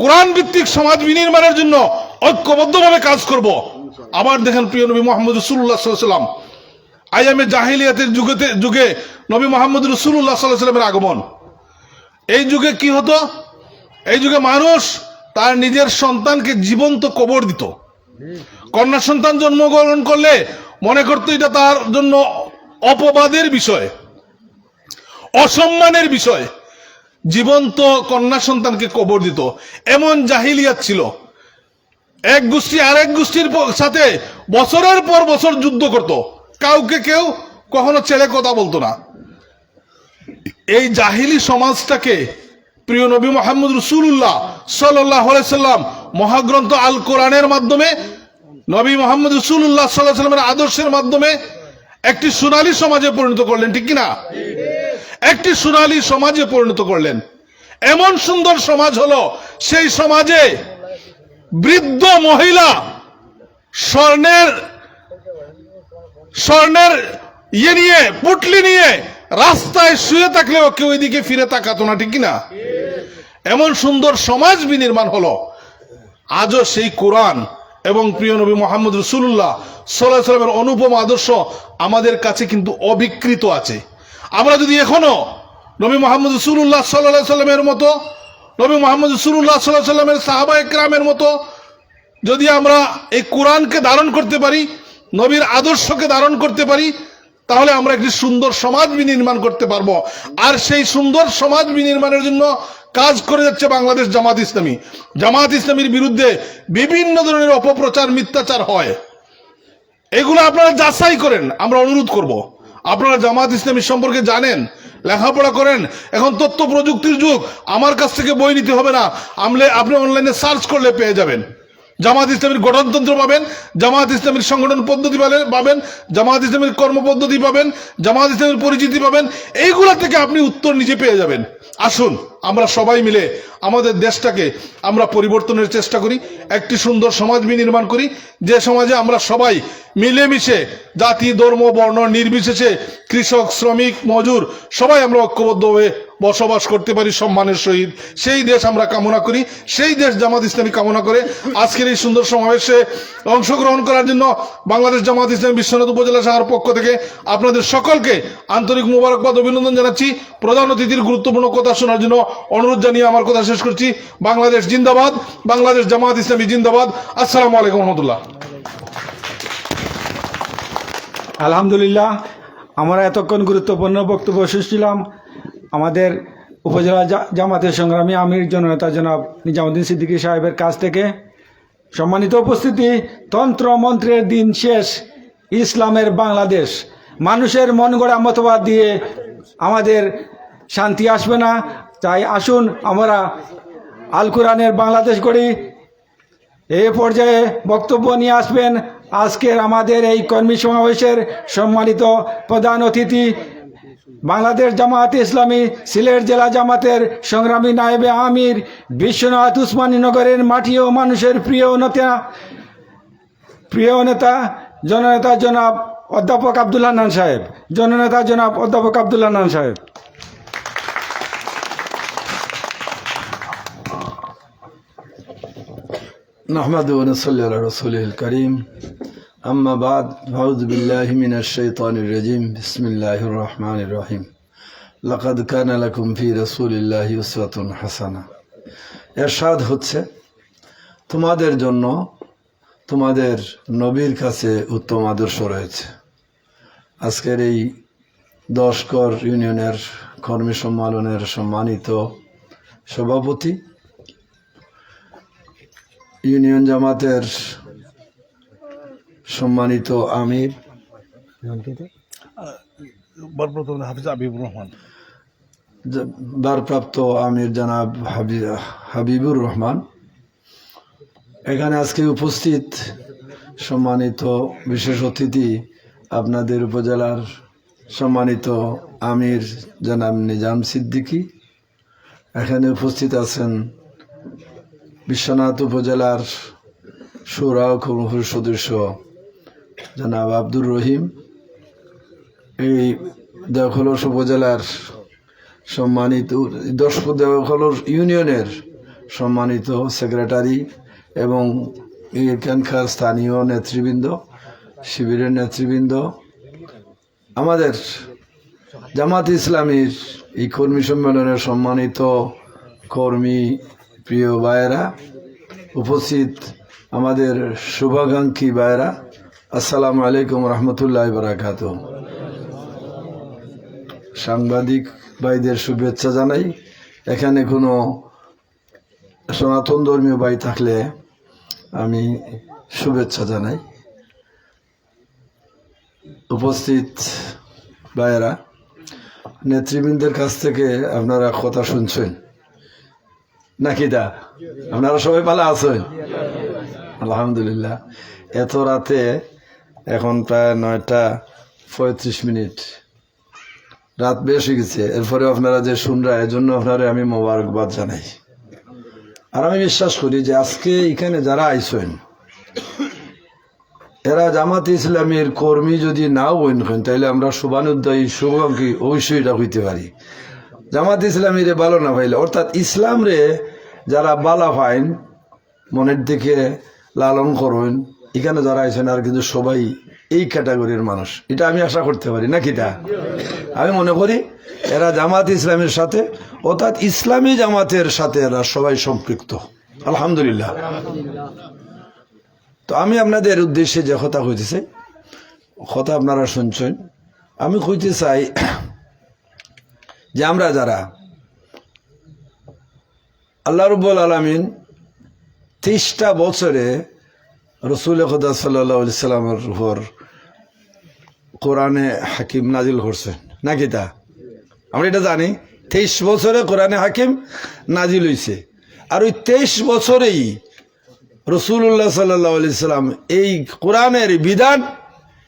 কোরআন ভিত্তিক সমাজ বিনির্মাণের জন্য ঐক্যবদ্ধভাবে কাজ করব। আবার দেখেন, প্রিয় নবী মুহাম্মদ রাসূলুল্লাহ সাল্লাল্লাহু আলাইহি ওয়াসাল্লাম, আইয়ামে জাহিলিয়াতের যুগে নবী মুহাম্মদ রাসূলুল্লাহ সাল্লাল্লাহু আলাইহি ওয়াসাল্লামের আগমন। এই যুগে কি হতো? এই যুগে মানুষ তার নিজের সন্তানকে জীবন্ত কবর দিত। কন্যা সন্তান জন্মগ্রহণ করলে মনে করতো এটা তার জন্য অপবাদের বিষয়, অসম্মানের বিষয়। জীবন্ত কন্যা সন্তানকে কবর দিত। এমন জাহিলিয়াত ছিল। এক গোষ্ঠী আরেক গোষ্ঠীর সাথে বছরের পর বছর যুদ্ধ করত, কাউকে কেউ কখনো ছেড়ে কথা বলতো না। এই জাহিলি সমাজটাকে প্রিয় নবী মুহাম্মদ রাসূলুল্লাহ সাল্লাল্লাহু আলাইহি সাল্লাম মহাগ্রন্থ আল কোরআনের মাধ্যমে, নবী মুহাম্মদ রাসূলুল্লাহ সাল্লাল্লাহু আলাইহি সাল্লামের আদর্শের মাধ্যমে একটি সোনালী সমাজে পরিণত করলেন, ঠিক কিনা? একটি সোনালী সমাজে পরিণত করলেন। এমন সুন্দর সমাজ হলো, সেই সমাজে বৃদ্ধ মহিলা স্বর্ণের নিয়ে, পুটলি নিয়ে রাস্তায় শুয়ে থাকলেও কেউ এদিকে ফিরে তাকাতো না, ঠিক কিনা? এমন সুন্দর সমাজ বিনির্মাণ হলো। আজও সেই কোরআন এবং প্রিয় নবী মুহাম্মদ রাসূলুল্লাহ সাল্লাল্লাহু আলাইহি ওয়াসাল্লামের অনুপম আদর্শ আমাদের কাছে কিন্তু অবিকৃত আছে। আমরা যদি এখনো নবী মুহাম্মদ রাসূলুল্লাহ সাল্লাল্লাহু আলাইহি ওয়াসাল্লামের মতো, নবী মুহাম্মদ রাসূলুল্লাহ সাল্লাল্লাহু আলাইহি ওয়াসাল্লামের সাহাবায়ে কেরামের মতো যদি আমরা এই কোরআনকে ধারণ করতে পারি, নবীর আদর্শকে ধারণ করতে পারি, তাহলে আমরা একটি সুন্দর সমাজ বিনির্মাণ করতে পারবো। আর সেই সুন্দর সমাজ বিনির্মাণের জন্য কাজ করে যাচ্ছে বাংলাদেশ জামাত ইসলামী। জামাত ইসলামীর বিরুদ্ধে বিভিন্ন ধরনের অপপ্রচার, মিথ্যাচার হয়। এগুলো আপনারা যাচাই করেন, আমরা অনুরোধ করব। আপনারা জামাত ইসলামী সম্পর্কে জানেন, লেখাপড়া করেন। এখন তথ্য প্রযুক্তির যুগ, আমার কাছ থেকে বই নিতে হবে না, আপনি অনলাইনে সার্চ করলে পেয়ে যাবেন। জামাত ইসলামীর গঠনতন্ত্র পাবেন, জামাত ইসলামীর সংগঠন পদ্ধতি পাবেন, জামাত ইসলামীর কর্মপদ্ধতি পাবেন, জামাত ইসলামীর পরিচিতি পাবেন। এইগুলা থেকে আপনি উত্তর নিজে পেয়ে যাবেন। আসুন আমরা সবাই মিলে আমাদের দেশটাকে আমরা পরিবর্তনের চেষ্টা করি, একটি সুন্দর সমাজ বিনির্মাণ করি, যে সমাজে আমরা সবাই মিলেমিশে জাতি ধর্ম বর্ণ নির্বিশেষে কৃষক শ্রমিক মজুর সবাই আমরা ঐক্যবদ্ধ হয়ে বসবাস করতে পারি সম্মানের সহিত, সেই দেশ আমরা কামনা করি। সেই দেশ জামাত ইসলামী কামনা করে আজকের এই সুন্দর সমাবেশে অংশগ্রহণ করার জন্য বাংলাদেশ জামাত ইসলামী বিশ্বনাথ উপজেলা শাখার পক্ষ থেকে আপনাদের সকলকে আন্তরিক মোবারকবাদ অভিনন্দন জানাচ্ছি। প্রধান অতিথির গুরুত্বপূর্ণ কথা শোনার জন্য অনুরোধ জানিয়ে আমার কথা শেষ করছি। বাংলাদেশ জিন্দাবাদ, বাংলাদেশ জামাত ইসলামী জিন্দাবাদ। আসসালামু আলাইকুম রহমতুল্লাহ। আলহামদুলিল্লাহ, আমরা এতক্ষণ গুরুত্বপূর্ণ বক্তব্য শুনছিলাম আমাদের উপজেলা জামাতের সংগ্রামী আমির জননেতা জনাব নিজামুদ্দিন সিদ্দিকী সাহেবের কাছ থেকে। সম্মানিত উপস্থিতি, তন্ত্র মন্ত্রের দিন শেষ, ইসলামের বাংলাদেশ। মানুষের মন গড়া মতবাদ দিয়ে আমাদের শান্তি আসবে না, তাই আসুন আমরা আল কোরআনের বাংলাদেশ গড়ি। এই পর্যায়ে বক্তব্য নিয়ে আসবেন আজকের আমাদের এই কর্মী সমাবেশের সম্মানিত প্রধান অতিথি, বাংলাদেশ জামাত ইসলামী সিলেট জেলা জামাতের সংগ্রামী নায়েবে আমির, বিশ্বনাথ উসমানীনগরের মাটি ও মানুষের প্রিয় নেতা জননেতা জনাব অধ্যাপক আব্দুল হান্নান সাহেব। জননেতা জনাব অধ্যাপক আব্দুল হান্নান সাহেব। نحمد ونصلي على رسوله الكريم أما بعد أعوذ بالله من الشيطان الرجيم بسم الله الرحمن الرحيم لقد كان لكم في رسول الله أسوة حسنة। ইরশাদ হচ্ছে, তোমাদের জন্য তোমাদের নবীর কাছে উত্তম আদর্শ রয়েছে। আজকের এই 10 কর ইউনিয়নের কর্মী সম্মেলনের সম্মানিত সভাপতি, ইউনিয়ন জামাতের সম্মানিত আমির ভারপ্রাপ্ত আমির জনাব হাবিবুর রহমান, এখানে আজকে উপস্থিত সম্মানিত বিশেষ অতিথি আপনাদের উপজেলার সম্মানিত আমির জনাব নিজাম সিদ্দিকী, এখানে উপস্থিত আছেন বিশ্বনাথ উপজেলার শুরা ও কর্মী সদস্য জনাব আব্দুর রহিম, এই দেওখলস উপজেলার সম্মানিত দেওখলস ইউনিয়নের সম্মানিত সেক্রেটারি এবং এখানকার স্থানীয় নেতৃবৃন্দ, শিবিরের নেতৃবৃন্দ, আমাদের জামাত ইসলামীর এই কর্মী সম্মেলনের সম্মানিত কর্মী প্রিয় ভাইয়েরা, উপস্থিত আমাদের শুভাকাঙ্ক্ষী ভাইয়েরা, আসসালামু আলাইকুম রহমতুল্লাহ বারাকাতুহু। সাংবাদিক ভাইদের শুভেচ্ছা জানাই। এখানে কোনো সনাতন ধর্মীয় ভাই থাকলে আমি শুভেচ্ছা জানাই। উপস্থিত ভাইয়েরা, নেতৃবৃন্দের কাছ থেকে আপনারা কথা শুনছেন নাকি? দা আপনারা সবাই ভালো আছেন? আলহামদুলিল্লাহ। এত রাতে, এখন প্রায় 9:35, রাত বেশ হয়ে গেছে, এরপরে আপনারা যে শুনরা, এজন্য আপনারা আমি মোবারকবাদ জানাই। আর আমি বিশ্বাস করি যে আজকে এখানে যারা আইসেন এরা জামাত ইসলামের কর্মী যদি নাও বইন তাইলে আমরা শুভানুদ্দায়ী শুভাকাঙ্ক্ষী অবশ্যই এটা হইতে পারি। জামাত ইসলামীরে ভালো না পাইলে, অর্থাৎ ইসলাম রে যারা বালা পাইন, মনের দিকে লালন করেন, এখানে যারা আইসেন আর কিন্তু সবাই এই ক্যাটাগরির মানুষ, এটা আমি আশা করতে পারি নাকি? তা আমি মনে করি এরা জামাত ইসলামের সাথে, অর্থাৎ ইসলামী জামাতের সাথে এরা সবাই সম্পৃক্ত। আলহামদুলিল্লাহ। তো আমি আপনাদের উদ্দেশ্যে যে কথা কইতেছি, কথা আপনারা শুনছেন, আমি কইতে চাই যে আমরা যারা আল্লাহ রাব্বুল আলামিন 23টা বছরে রসুল খুদা সাল্লাল্লাহু আলাইহি সাল্লামের উপর কোরআনে হাকিম নাজিল করছেন নাকি? তা আমরা এটা জানি। 23 বছরে কোরআনে হাকিম নাজিল হয়েছে। আর ওই 23 বছরেই রসুল্লাহ সাল্লাল্লাহু আলাইহি সাল্লাম এই কোরআনের বিধান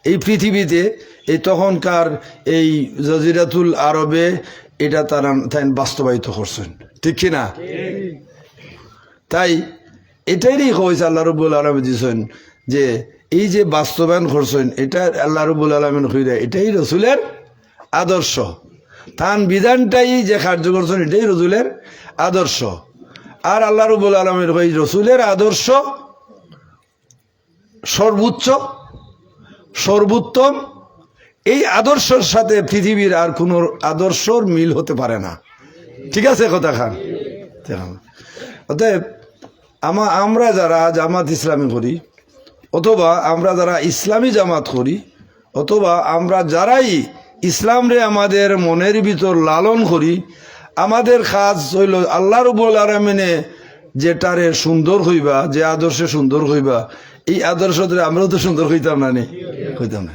এই পৃথিবীতে, এই তখনকার এই জাজিরাতুল আরবে এটা তারা বাস্তবায়িত করছেন, ঠিক কিনা? তাই এটাই হয়েছে আল্লাহ রাব্বুল আলামিন দিয়েছেন যে এই যে বাস্তবায়ন করছেন এটা আল্লাহ রাব্বুল আলামিন কইরা এটাই রসুলের আদর্শ, তান বিধানটাই যে কার্য করছেন এটাই রসুলের আদর্শ। আর আল্লাহ রাব্বুল আলামিন কই রসুলের আদর্শ সর্বোচ্চ সর্বোত্তম, এই আদর্শের সাথে পৃথিবীর আর কোনো আদর্শর মিল হতে পারে না। ঠিক আছে কথা খান? অতএব আমরা যারা জামাত ইসলামী করি, অথবা আমরা যারা ইসলামী জামাত করি, অথবা আমরা যারাই ইসলামরে আমাদের মনের ভিতর লালন করি, আমাদের কাজ হইল আল্লাহ রাব্বুল আলামিনে যেটারে সুন্দর হইবা, যে আদর্শে সুন্দর হইবা, এই আদর্শ আমরাও তো সুন্দর হইতাম না, হইতাম না।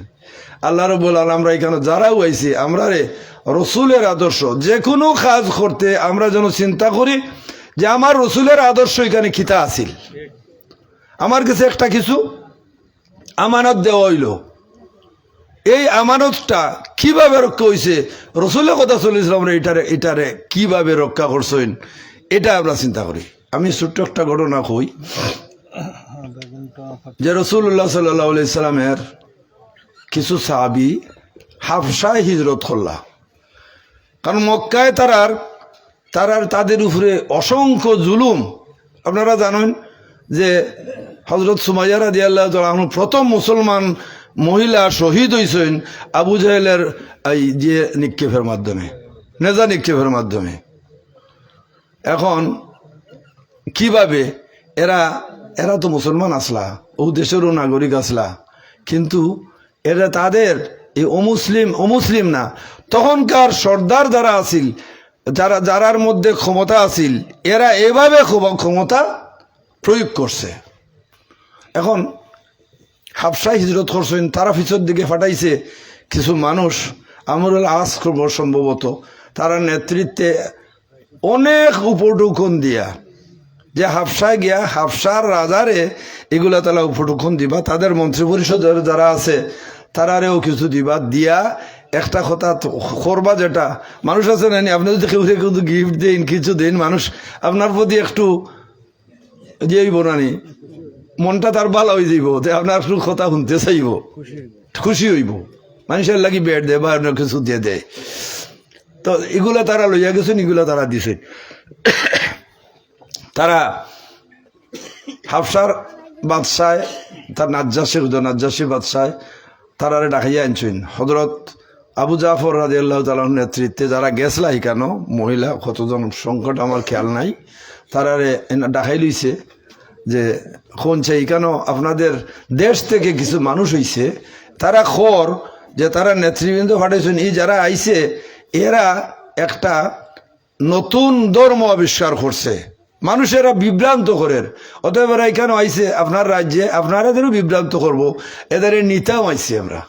আল্লাহ রাব্বুল আলামিন আমরা এখানে যারাও আইছি, আমরা রে রসুলের আদর্শ যে কোনো কাজ করতে আমরা যেন চিন্তা করি যে আমার রসুলের আদর্শ এখানে খিতা আছিল, আমার কাছে একটা কিছু আমানত দেওয়া হইল, এই আমানতটা কিভাবে রক্ষা হয়েছে, রসুলের কথা চলেছিলাম আমরা এটারে কিভাবে রক্ষা করছেন, এটা আমরা চিন্তা করি। আমি ছোট্ট একটা ঘটনা কই যে রাসূলুল্লাহ সাল্লাল্লাহু আলাইহি সাল্লামের কিছু সাহাবী হাবশায় হিজরত করলা, কারণ মক্কায় তাদের উপরে অসংখ্য জুলুম। আপনারা জানেন যে হযরত সুমাইয়া রাদিয়াল্লাহু তাআলা আনহা প্রথম মুসলমান মহিলা শহীদ হয়েছেন আবু জাহেলের এই যে নিক্ষেপের মাধ্যমে, নেজা নিক্ষেপের মাধ্যমে। এখন কিভাবে এরা তো মুসলমান আসলা, ও দেশেরও নাগরিক আসলা, কিন্তু এরা তাদের এই অমুসলিম না, তখনকার সর্দার যারা আছিল, যারার মধ্যে ক্ষমতা আছিল, এরা এভাবে ক্ষমতা প্রয়োগ করছে। এখন হাবশায় হিজরত করছেন, তারা পিছর দিকে ফাটাইছে কিছু মানুষ, আমরুল আস খবর সম্ভবত, তারা নেতৃত্বে অনেক উপটুকন দিয়া যে হাবশায় গিয়া হাবশার রাজারে এগুলা তারা উপটুকন দিবা, তাদের মন্ত্রী পরিষদের যারা আছে তারারেও কিছু দিবা, দিয়া একটা কথা করবা, যেটা মানুষ আছে না, আপনি যদি কেউ গিফট দিন, কিছু দিন, মানুষ আপনার প্রতি একটু দিয়েইব নানি, মনটা তার ভালো হয়ে যাইব, যে আপনার একটু কথা শুনতে চাইব, খুশি হইব, মানুষের লাগি বেড দেয় বা কিছু দিয়ে দেয়। তো এগুলা তারা লইয়া গেছেন, এগুলা তারা দিছে। তারা হাবশার বাদশায়, তার নাজ্জাশী বাদশায় তারারে ডাকাইয়া আনছেন। হযরত আবু জাফর রাদিয়াল্লাহু তাআলার নেতৃত্বে যারা গেছলা এখানো মহিলা, কতজন সংকট আমার খেয়াল নাই, তারারে ডাকাই লইছে যে কোনছে এখানো আপনাদের দেশ থেকে কিছু মানুষ হইছে, তারা খর যে তারা নেতৃবৃন্দ পাঠাইছেন, এই যারা আইছে এরা একটা নতুন ধর্ম আবিষ্কার করছে, মানুষেরা বিভ্রান্ত করেন, অতএব এরা এখানে আইছে আপনার রাজ্যে, আপনারাদেরও বিভ্রান্ত করবো, এদের নিতাও আইছি আমরা।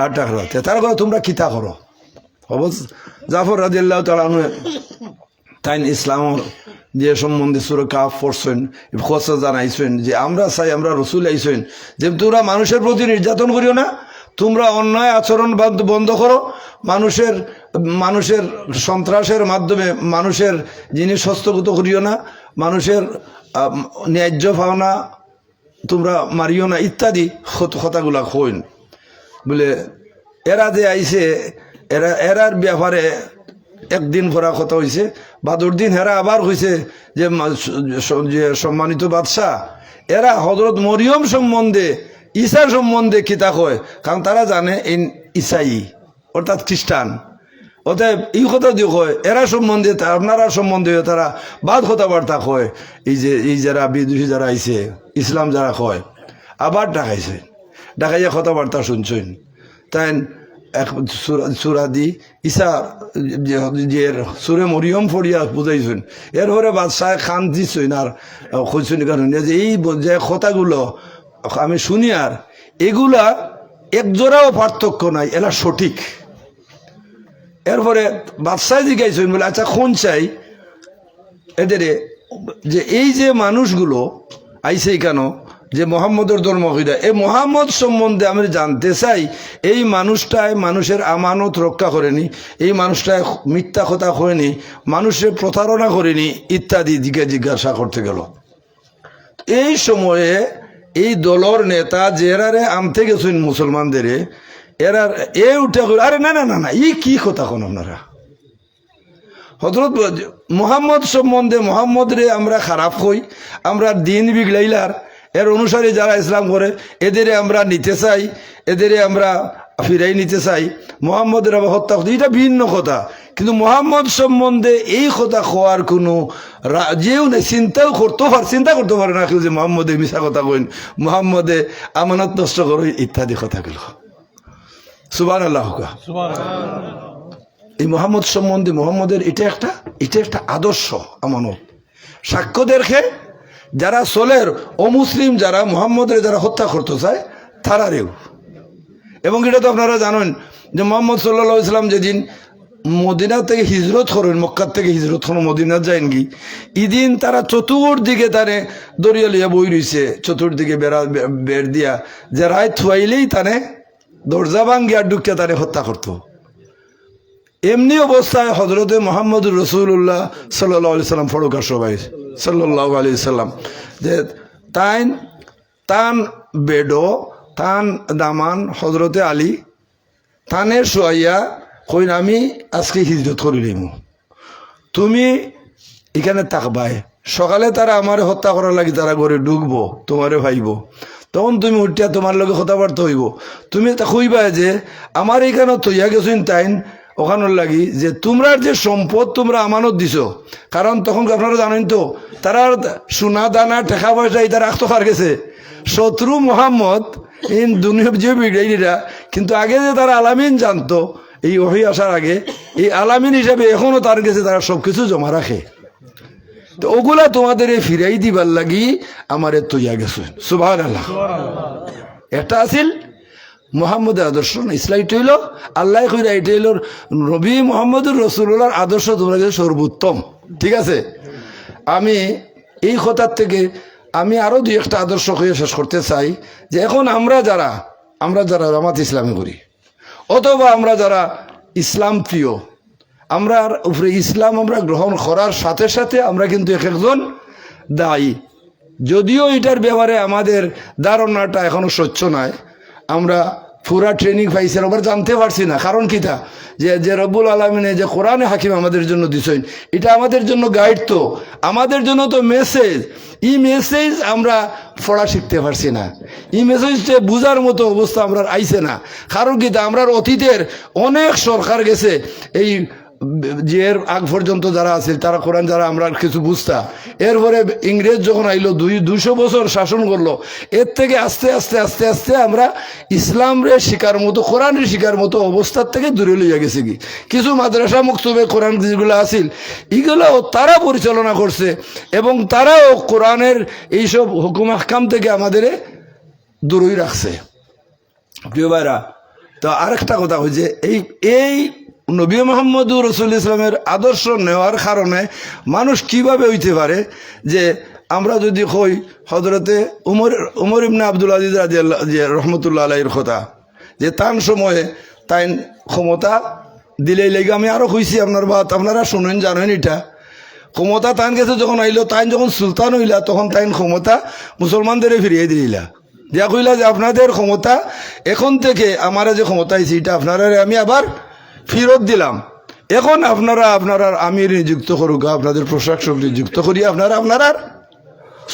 আর টাকা তারা কথা তোমরা কিতা করো। জাফর রাদিয়াল্লাহু তাআলা আনহু তাই ইসলাম যে সম্বন্ধে সূরা কাফ পড়ছেন, খোঁজা জানাইছেন যে আমরা চাই, আমরা রসুল আইছেন যে তোমরা মানুষের প্রতি নির্যাতন করিও না, তোমরা অন্যায় আচরণ বন্ধ করো, মানুষের সন্ত্রাসের মাধ্যমে মানুষের জিনিস হস্তগত করিও না, মানুষের ন্যায্য পাওনা তোমরা মারিও না, ইত্যাদি কথাগুলা কইন বলে। এরা যে আইছে এরার ব্যাপারে একদিন ভরা কথা হয়েছে, বাদুর দিন হেরা আবার হয়েছে যে সম্মানিত বাদশাহ, এরা হযরত মরিয়ম সম্বন্ধে, ঈসা সম্বন্ধে কিতা কয়, কারণ তারা জানে ঈসাই অর্থাৎ খ্রিস্টান, অতএব এই কথা দিয়ে কয় এরা সম্বন্ধে, আপনারা সম্বন্ধে তারা বাদ কথাবার্তা কয়, এই যারা বিদ্রোহী যারা আইছে, ইসলাম যারা কয়, আবার ডাকাইয়া কথাবার্তা শুনছেন। তাই এক সুরা দি ঈসা যে সুরে মরিয়ম ফড়িয়া বুঝাইছেন, এরপরে বাদশাহ খান দিছেন আর কইছেন কারণে যে এই যে কথাগুলো আমি শুনি, আর এগুলা একজোড়াও পার্থক্য নাই, এরা সঠিক। এরপরে বাদশাহ জিজ্ঞাসেন বলে, আচ্ছা কোন চাই এদের, যে এই যে মানুষগুলো আইছে কেন, যে মোহাম্মদের ধর্ম হইয়া, এই মোহাম্মদ সম্বন্ধে আমি জানতে চাই, এই মানুষটায় মানুষের আমানত রক্ষা করেনি, এই মানুষটায় মিথ্যা কথা করেনি, মানুষের প্রতারণা করেনি, ইত্যাদি দিকে জিজ্ঞাসা করতে গেল। এই সময়ে এই দলর নেতা যেরারে আনতে গেছেন মুসলমানদের এরা উঠে আরে না না না না ই কি কথা কোন আপনারা হযরত মুহাম্মদ সম্বন্ধে মুহাম্মদরে আমরা খারাপ কই, আমরা দিন বিগড়াইলার এর অনুসারী যারা ইসলাম করে এদের আমরা নিতে চাই, এদের আমরা ফিরাই নিতে চাই, মুহাম্মদের আবার হত্যা করতে, এটা ভিন্ন কথা। কিন্তু মুহাম্মদ সম্বন্ধে এই কথা হওয়ার কোনো যেও নেই, চিন্তা করতে পারে না কেউ যে মুহাম্মদে মিশা কথা কইন, মুহাম্মদে আমানত নষ্ট করো ইত্যাদি কথাগুলো। সুবহানাল্লাহ। এই মুহাম্মদ সম্বন্ধে মুহাম্মদের এটা একটা আদর্শ আমানত। সাক্ষ্য দেখে যারা চলের অমুসলিম যারা মুহাম্মদের যারা হত্যা করতে চায় তারারেও। এবং এটা তো আপনারা জানেন যে মুহাম্মদ সাল্লাল্লাহু আলাইহি ওয়াসাল্লাম যেদিন মদিনা থেকে হিজরত করেন, মক্কা থেকে হিজরত করেন মদিনা যায়ন কি, ইদিন তারা চতুর্দিকে তারে দরিয়া লিয়া বই রইছে, চতুর্দিকে বের দিয়া যে রায় থুয়াইলেই তানে দরজা ভাঙ্গিয়া ঢুকিয়া তারে হত্যা করতো। এমনি অবস্থায় হজরতে মোহাম্মদুর রসুল্লাহ সাল্লাল্লাহু আলাইহি সাল্লাম ফরকা সবাই সাল্লাল্লাহু আলাইহি সাল্লাম যে তান বেডো তান দামান হজরতে আলী তানে শোয়াইয়া কইন আমি আজকে হিজরত করিলাম, তুমি এখানে থাকবাই, সকালে তারা আমার হত্যা করার লাগি তারা ঘরে ঢুকবো, তোমারে ভাইব, তখন তুমি উঠিয়া তোমার লগে কথাবার্তা হইব, তুমি তা কইবা যে আমার এখানে তৈয়া গেছুন তাইন ওখানোর লাগি যে তোমরার যে সম্পদ তোমরা আমানত দিছ, কারণ তখন আপনারা জানেন তো তারা সোনা দানা টাকা পয়সা এটা রাখতে পার গেছে শত্রু মোহাম্মদ ইন দুনিয়ার যে বিড়াইরা, কিন্তু আগে যে তারা আলামিন জানতো এই ওহি আসার আগে, এই আলামিন হিসাবে এখনো তার কাছে তারা সবকিছু জমা রাখে। তো ওগুলা তোমাদের ফিরাই দিবার লাগি আমার তৈয়া গেছে। সুবহানাল্লাহ। একটা আছিল মুহাম্মদের আদর্শ, ইসলাম হইল আল্লাহ কইরা এটা হইল নবী মুহাম্মদুর রাসূলুল্লাহর আদর্শ তোমরা কাছে সর্বোত্তম। ঠিক আছে, আমি এই কথার থেকে আমি আরো দুই একটা আদর্শ হয়ে শেষ করতে চাই যে এখন আমরা যারা জামাত ইসলামী করি অথবা আমরা যারা ইসলাম প্রিয়, আমরা উপরে ইসলাম আমরা গ্রহণ করার সাথে সাথে আমরা কিন্তু এক একজন দায়ী, যদিও এটার ব্যাপারে আমাদের ধারণাটা এখনো স্বচ্ছ নয়, আমরা পুরা ট্রেনিং পাইছি আবার জানতে পারছি না। কারণ কিটা যে রব্বুল আলামিনে যে কোরআনে হাকিম আমাদের জন্য দিছেন এটা আমাদের জন্য গাইড, তো আমাদের জন্য তো মেসেজ, এই মেসেজ আমরা পড়া শিখতে পারছি না, এই মেসেজটা বুঝার মতো অবস্থা আমরা আইছে না। কারণ কিটা আমরা অতীতের অনেক সরকার গেছে এই যে আগ পর্যন্ত যারা আছে তারা কোরআন যারা আমরা কিছু বুঝতা, এরপরে ইংরেজ যখন আইলো 200 বছর শাসন করলো, এর থেকে আস্তে আস্তে আস্তে আস্তে আমরা ইসলামরে শিকার মতো কোরআনের শিকার মতো অবস্থার থেকে দূরে লইয়া গেছি। কি কিছু মাদ্রাসা মুক্তবে কোরআন যেগুলো আছিল এগুলোও তারা পরিচালনা করছে এবং তারাও কোরআনের এইসব হুকুম আহকাম থেকে আমাদের দূরই রাখছে। প্রিয় ভাইরা, তো আরেকটা কথা হয়েছে এই নবী মুহাম্মদুর রাসূলুল্লাহ ইসলামের আদর্শ নেওয়ার কারণে মানুষ কিভাবে হইতে পারে যে আমরা যদি কই হযরতে উমর ইবনে আব্দুল আজিজ রাদিয়াল্লাহু রহমতুল্লাহ আলাইহির কথা যে তান সময়ে তাই ক্ষমতা দিলেই লেগে, আমি আরো কইছি আপনারা শুনেন জানেন এটা, ক্ষমতা তান গেছে যখন আইলো তাই যখন সুলতান হইলা তখন তাই ক্ষমতা মুসলমানদের ফিরিয়ে দিলা, দিয়া কইলা যে আপনাদের ক্ষমতা এখন থেকে আমার যে ক্ষমতা আইছে এটা আপনারা আমি আবার ফেরত দিলাম, এখন আপনারা আমির নিযুক্ত করুকা, আপনাদের প্রশাসক নিযুক্ত করি, আপনারা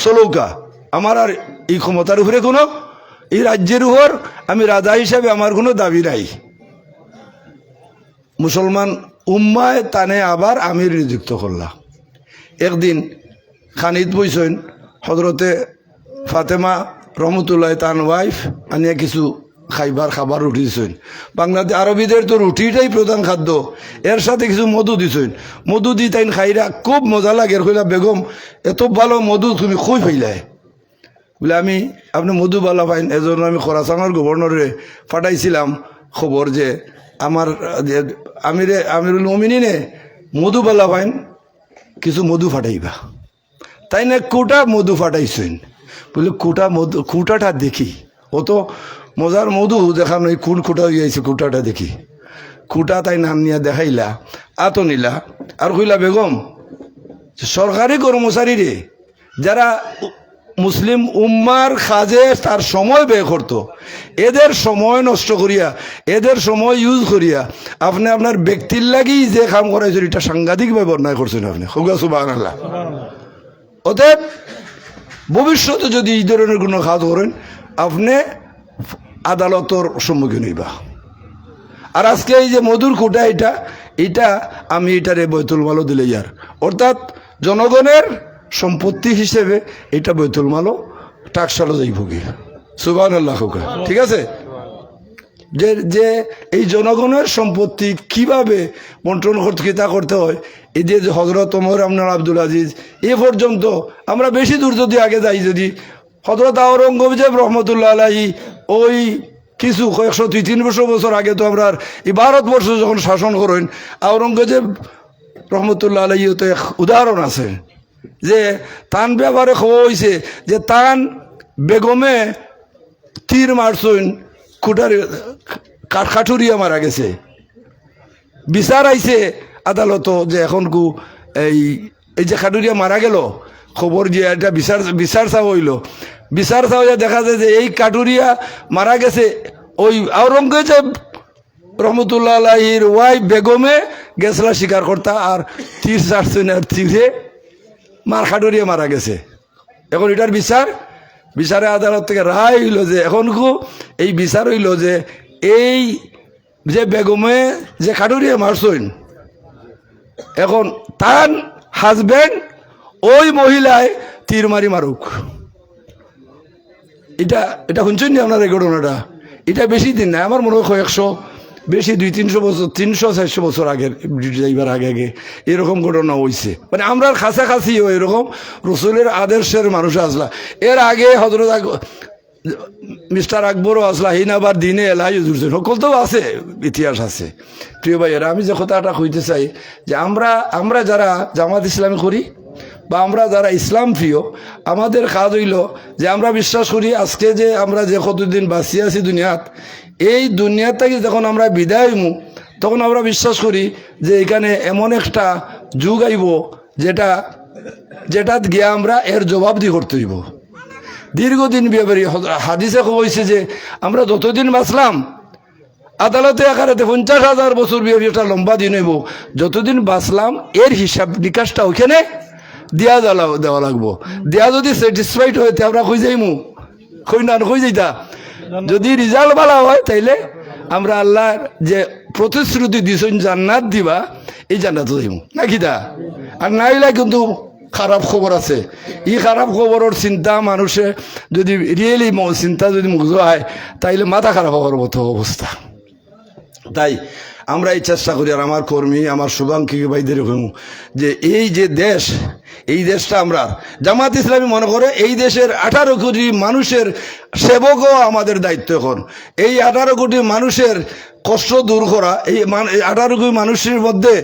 চলৌকা, আমার আর এই ক্ষমতার উপরে কোনো এই রাজ্যের উপর আমি রাজা হিসাবে আমার কোনো দাবি নাই। মুসলমান উম্মায় তানে আবার আমির নিযুক্ত করলাম। একদিন খানিত বইছেন হজরতে ফাতেমা রহমতুল্লাহ তান ওয়াইফ আনিয়া কিছু খাবার রুটি দিছেন, বাংলাদেশ আরবিদের তো রুটিটাই প্রধান খাদ্য, এর সাথে কিছু মধু দিছেন, মধু দি তাইন খাইরা খুব মজা লাগে, কইলা বেগম এত ভালো মধু তুমি কই পাইলাই, বলে আপনি মধু বালা পাইন, এজন্য আমি খোরাসানের গভর্নরে পাঠাইছিলাম খবর যে আমার আমিরুল মুমিনিনে মধু বালা পাইন কিছু মধু ফাটাইবা, তাই না কোটা মধু ফাটাইছেন, বলে কোটাটা দেখি, অত মজার মধু দেখানো কোন কোটা গিয়েছে কোটাটা দেখি, কোটা তাই নাম নিয়ে দেখাইলা, আত নিলা আর কইলা বেগম সরকারি কর্মচারী রে যারা মুসলিম উম্মার কাজে তার সময় ব্যয় করত, এদের সময় নষ্ট করিয়া, এদের সময় ইউজ করিয়া আপনি আপনার ব্যক্তির লাগি যে কাম করাইছেন এটা সাংঘাতিকভাবে অন্যায় করছেন আপনি। সুবহানাল্লাহ। অতএব ভবিষ্যতে যদি এই ধরনের কোনো কাজ করেন আপনি আদালতের সম্মুখীন হইবা। আর আজকে এই যে মধুর কোটা এটা আমি এটারে বৈতুল মালও দিলে ইয়ার, অর্থাৎ জনগণের সম্পত্তি হিসেবে এটা বৈতুল মালও টাকশালও যাইব কি। সুবহানাল্লাহ। ঠিক আছে, যে যে এই জনগণের সম্পত্তি কিভাবে বন্টন করতে হয়, এই যে হজরত ওমর আপনার আব্দুল আজিজ এ পর্যন্ত আমরা বেশি দূর যদি আগে যাই, যদি হজরত আওরঙ্গজেব রহমতুল্লাহ আলাইহি ওই কিছু 100-300 বছর আগে তো আমরা এই ভারতবর্ষ যখন শাসন করেন, আওরঙ্গজেব রহমতুল্লাহ আলাইহি তো এক উদাহরণ আছে যে তান ব্যাপারে খবর হয়েছে যে তান বেগমে তীর মারছেন, কাঠুরিয়া মারা গেছে। বিচার আইছে আদালত যে এখন এই যে কাঠুরিয়া মারা গেল খবর যে এটা বিচার চাওয়া হইল, বিচার চাওয়া দেখা যায় যে এই কাঠুরিয়া মারা গেছে ওই আওরঙ্গজেব রহমতুল্লাহ আলাইহির ওয়াইফ বেগমে গেছলা স্বীকার করতা আর তীর চারছেন আর তীরে কাঠুরিয়া মারা গেছে। এখন এটার বিচারে আদালত থেকে রায় হইল যে এখন এই বিচার হইল যে এই যে বেগমে যে কাঠুরিয়া মারছেন এখন তার হাজবেন্ড ওই মহিলায় তীর মারি মারুক। এটা শুনছেন নি আপনার এই ঘটনাটা? এটা বেশি দিন না, আমার মনে হয় 100 বেশি 200-300 বছর, 300-400 বছর আগের যাইবার আগে এরকম ঘটনা হয়েছে। মানে আমরা কাছাকাছি এরকম রসুলের আদর্শের মানুষ আসলা। এর আগে হজরত মিস্টার আকবরও আসলা, হিন আবার দিনে এলাই জুড়ছেন, সকল তো আছে, ইতিহাস আছে। প্রিয় ভাইয়েরা, আমি যে কথাটা কইতে চাই যে আমরা যারা জামাত ইসলামী করি বা আমরা যারা ইসলাম প্রিয়, আমাদের কাজ হইল যে আমরা বিশ্বাস করি আজকে যে আমরা যে কতদিন বাঁচিয়ে আছি দুনিয়াত, এই দুনিয়ার থেকে যখন আমরা বিদায় হইমু তখন আমরা বিশ্বাস করি যে এখানে এমন একটা যুগ আইব যেটা গিয়ে আমরা এর জবাবদি করতে হইব। দীর্ঘদিন ব্যাপারী হাদিসে হয়েছে যে আমরা যতদিন বাঁচলাম, আদালতে আকারেতে 50,000 বছর ব্যাপী একটা লম্বা দিন হইব, যতদিন বাঁচলাম এর হিসাব নিকাশটা ওইখানে দেওয়া লাগবো। দেওয়া যদি স্যাটিসফাইড হয় তে আমরা কই যাইমু, কই যাইতা। যদি রেজাল্ট ভালো হয় তাইলে আমরা আল্লাহর যে প্রতিশ্রুতি দিয়েছেন জান্নাত দিবা, এই জান্নাত যাইমু নাকি দা। আর নাইলে কিন্তু খারাপ খবর আছে। এই খারাপ খবরের চিন্তা মানুষে যদি রিয়েলি চিন্তা যদি মুগ্ধ হয় তাইলে মাথা খারাপ হওয়ার মতো অবস্থা। তাই আমরা এই চেষ্টা করি, আর আমার কর্মী আমার শুভাঙ্ক্ষী ভাইদের যে এই যে দেশ, এই দেশটা আমরা জামাত ইসলামী মনে করে এই দেশের 18 কোটি মানুষের সেবকও আমাদের দায়িত্ব। এখন এই 18 কোটি মানুষের কষ্ট দূর করা, এই 18 কোটি মানুষের মধ্যে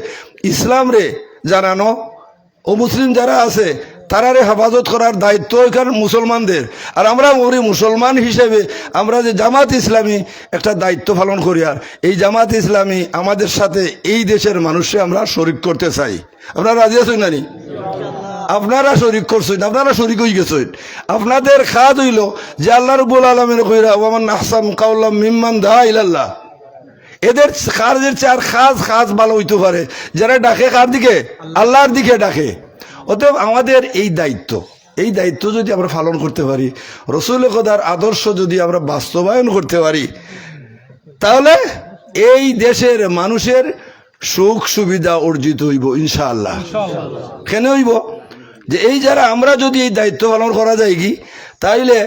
ইসলাম রে জানানো ও মুসলিম যারা আছে তারারে হেফাজত করার দায়িত্ব এখানে মুসলমানদের। আর আমরা মুসলমান হিসেবে আমরা যে জামাত ইসলামী একটা দায়িত্ব পালন করি, আর এই জামাত ইসলামী আমাদের সাথে এই দেশের মানুষকে আমরা শরিক করতে চাই। আপনারা রাজি আছেন নানি? আপনারা শরিক করছেন, আপনারা শরিক হয়ে গেছেন। আপনাদের খাদ হইল যে আল্লাহ রাব্বুল আলামিন কইরা ওয়ামান আহসানু কাওলাম মিম্মান দা ইলাল্লাহ। এদের কাজের চার খাস ভালো হইতে পারে যারা ডাকে কার দিকে? আল্লাহর দিকে ডাকে। অতএব আমাদের এই দায়িত্ব যদি আমরা পালন করতে পারি, রসুল খোদার আদর্শ যদি আমরা বাস্তবায়ন করতে পারি, তাহলে এই দেশের মানুষের সুখ সুবিধা অর্জিত হইব ইনশাআল্লাহ। কেন হইব? যে এই যারা আমরা যদি এই দায়িত্ব পালন করা যায় কি, তাইলে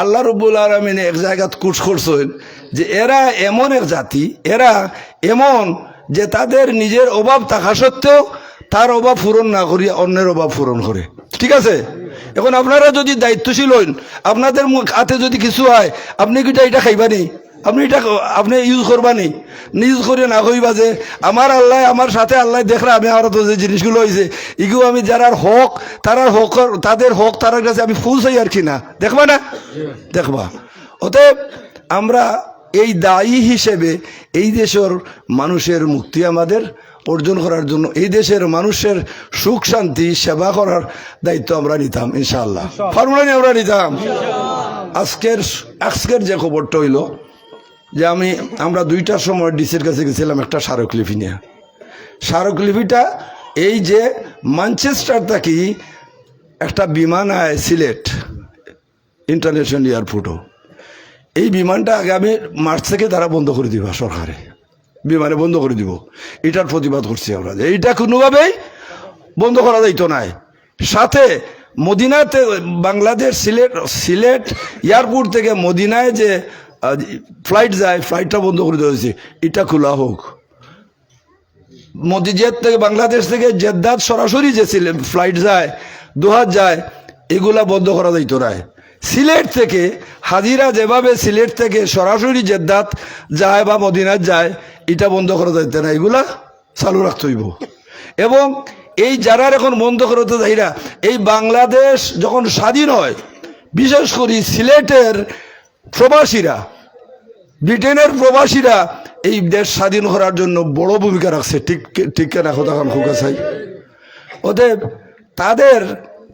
আল্লাহ রাব্বুল আলামিন এক জায়গাত কুশ করছেন যে এরা এমন এক জাতি, এরা এমন যে তাদের নিজের অভাব থাকা সত্ত্বেও তার অভাব পূরণ না করিয়া অন্যের অভাব পূরণ করে। ঠিক আছে? এখন আপনারা যদি দায়িত্বশীল হন, আপনাদের হাতে যদি কিছু হয়, আপনি কি এটা খাইবানি? আপনি ইউজ করবানি? ইউজ করে না কইবা যে আমার আল্লাহ আমার সাথে আল্লাহ দেখরা আমি আর তো যে জিনিসগুলো হয়েছে এগুলো আমি যারা হক তাদের হক তার কাছে আমি ফুল চাই আর কি না, দেখবা না? দেখবা। অতএব আমরা এই দায়ী হিসেবে এই দেশের মানুষের মুক্তি আমাদের অর্জন করার জন্য এই দেশের মানুষের সুখ শান্তি সেবা করার দায়িত্ব আমরা নিতাম ইনশাআল্লাহ। পারবো না আমরা নিতাম। আজকের যে খবরটা হইল যে আমরা 2টার সময় ডিসির কাছে গেছিলাম একটা স্মারকলিপি নিয়ে। স্মারকলিপিটা এই যে ম্যানচেস্টার থেকে একটা বিমান আয় সিলেট ইন্টারন্যাশনাল এয়ারপোর্টও, এই বিমানটা আগামী মার্চ থেকে তারা বন্ধ করে দিবা, সরকারে বিমানে বন্ধ করে দিব। এটার প্রতিবাদ করছি আমরা যে এইটা কোনোভাবেই বন্ধ করা যাইতো না। সাথে মদিনাতে বাংলাদেশ সিলেট এয়ারপোর্ট থেকে মদিনায় যে ফ্লাইট যায়, ফ্লাইটটা বন্ধ করে দেওয়া হয়েছে, এটা খোলা হোক। বাংলাদেশ থেকে জেদ্দাত সরাসরি যে ফ্লাইট যায়, দোহাত যায়, এগুলা বন্ধ করা যাইতো না। সিলেট থেকে হাজিরা যেভাবে সিলেট থেকে সরাসরি জেদ্দাত যায় বা মদিনাত যায়, এটা বন্ধ করা যাইতো না, এগুলা চালু রাখতে হইব। এবং এই যারা এখন বন্ধ করতে যাইরা, এই বাংলাদেশ যখন স্বাধীন হয়, বিশেষ করে সিলেটের প্রবাসীরা, ব্রিটেনের প্রবাসীরা এই দেশ স্বাধীন করার জন্য বড় ভূমিকা রাখছে। ঠিক কেনা কথা এখন খোকা চাই। অতএব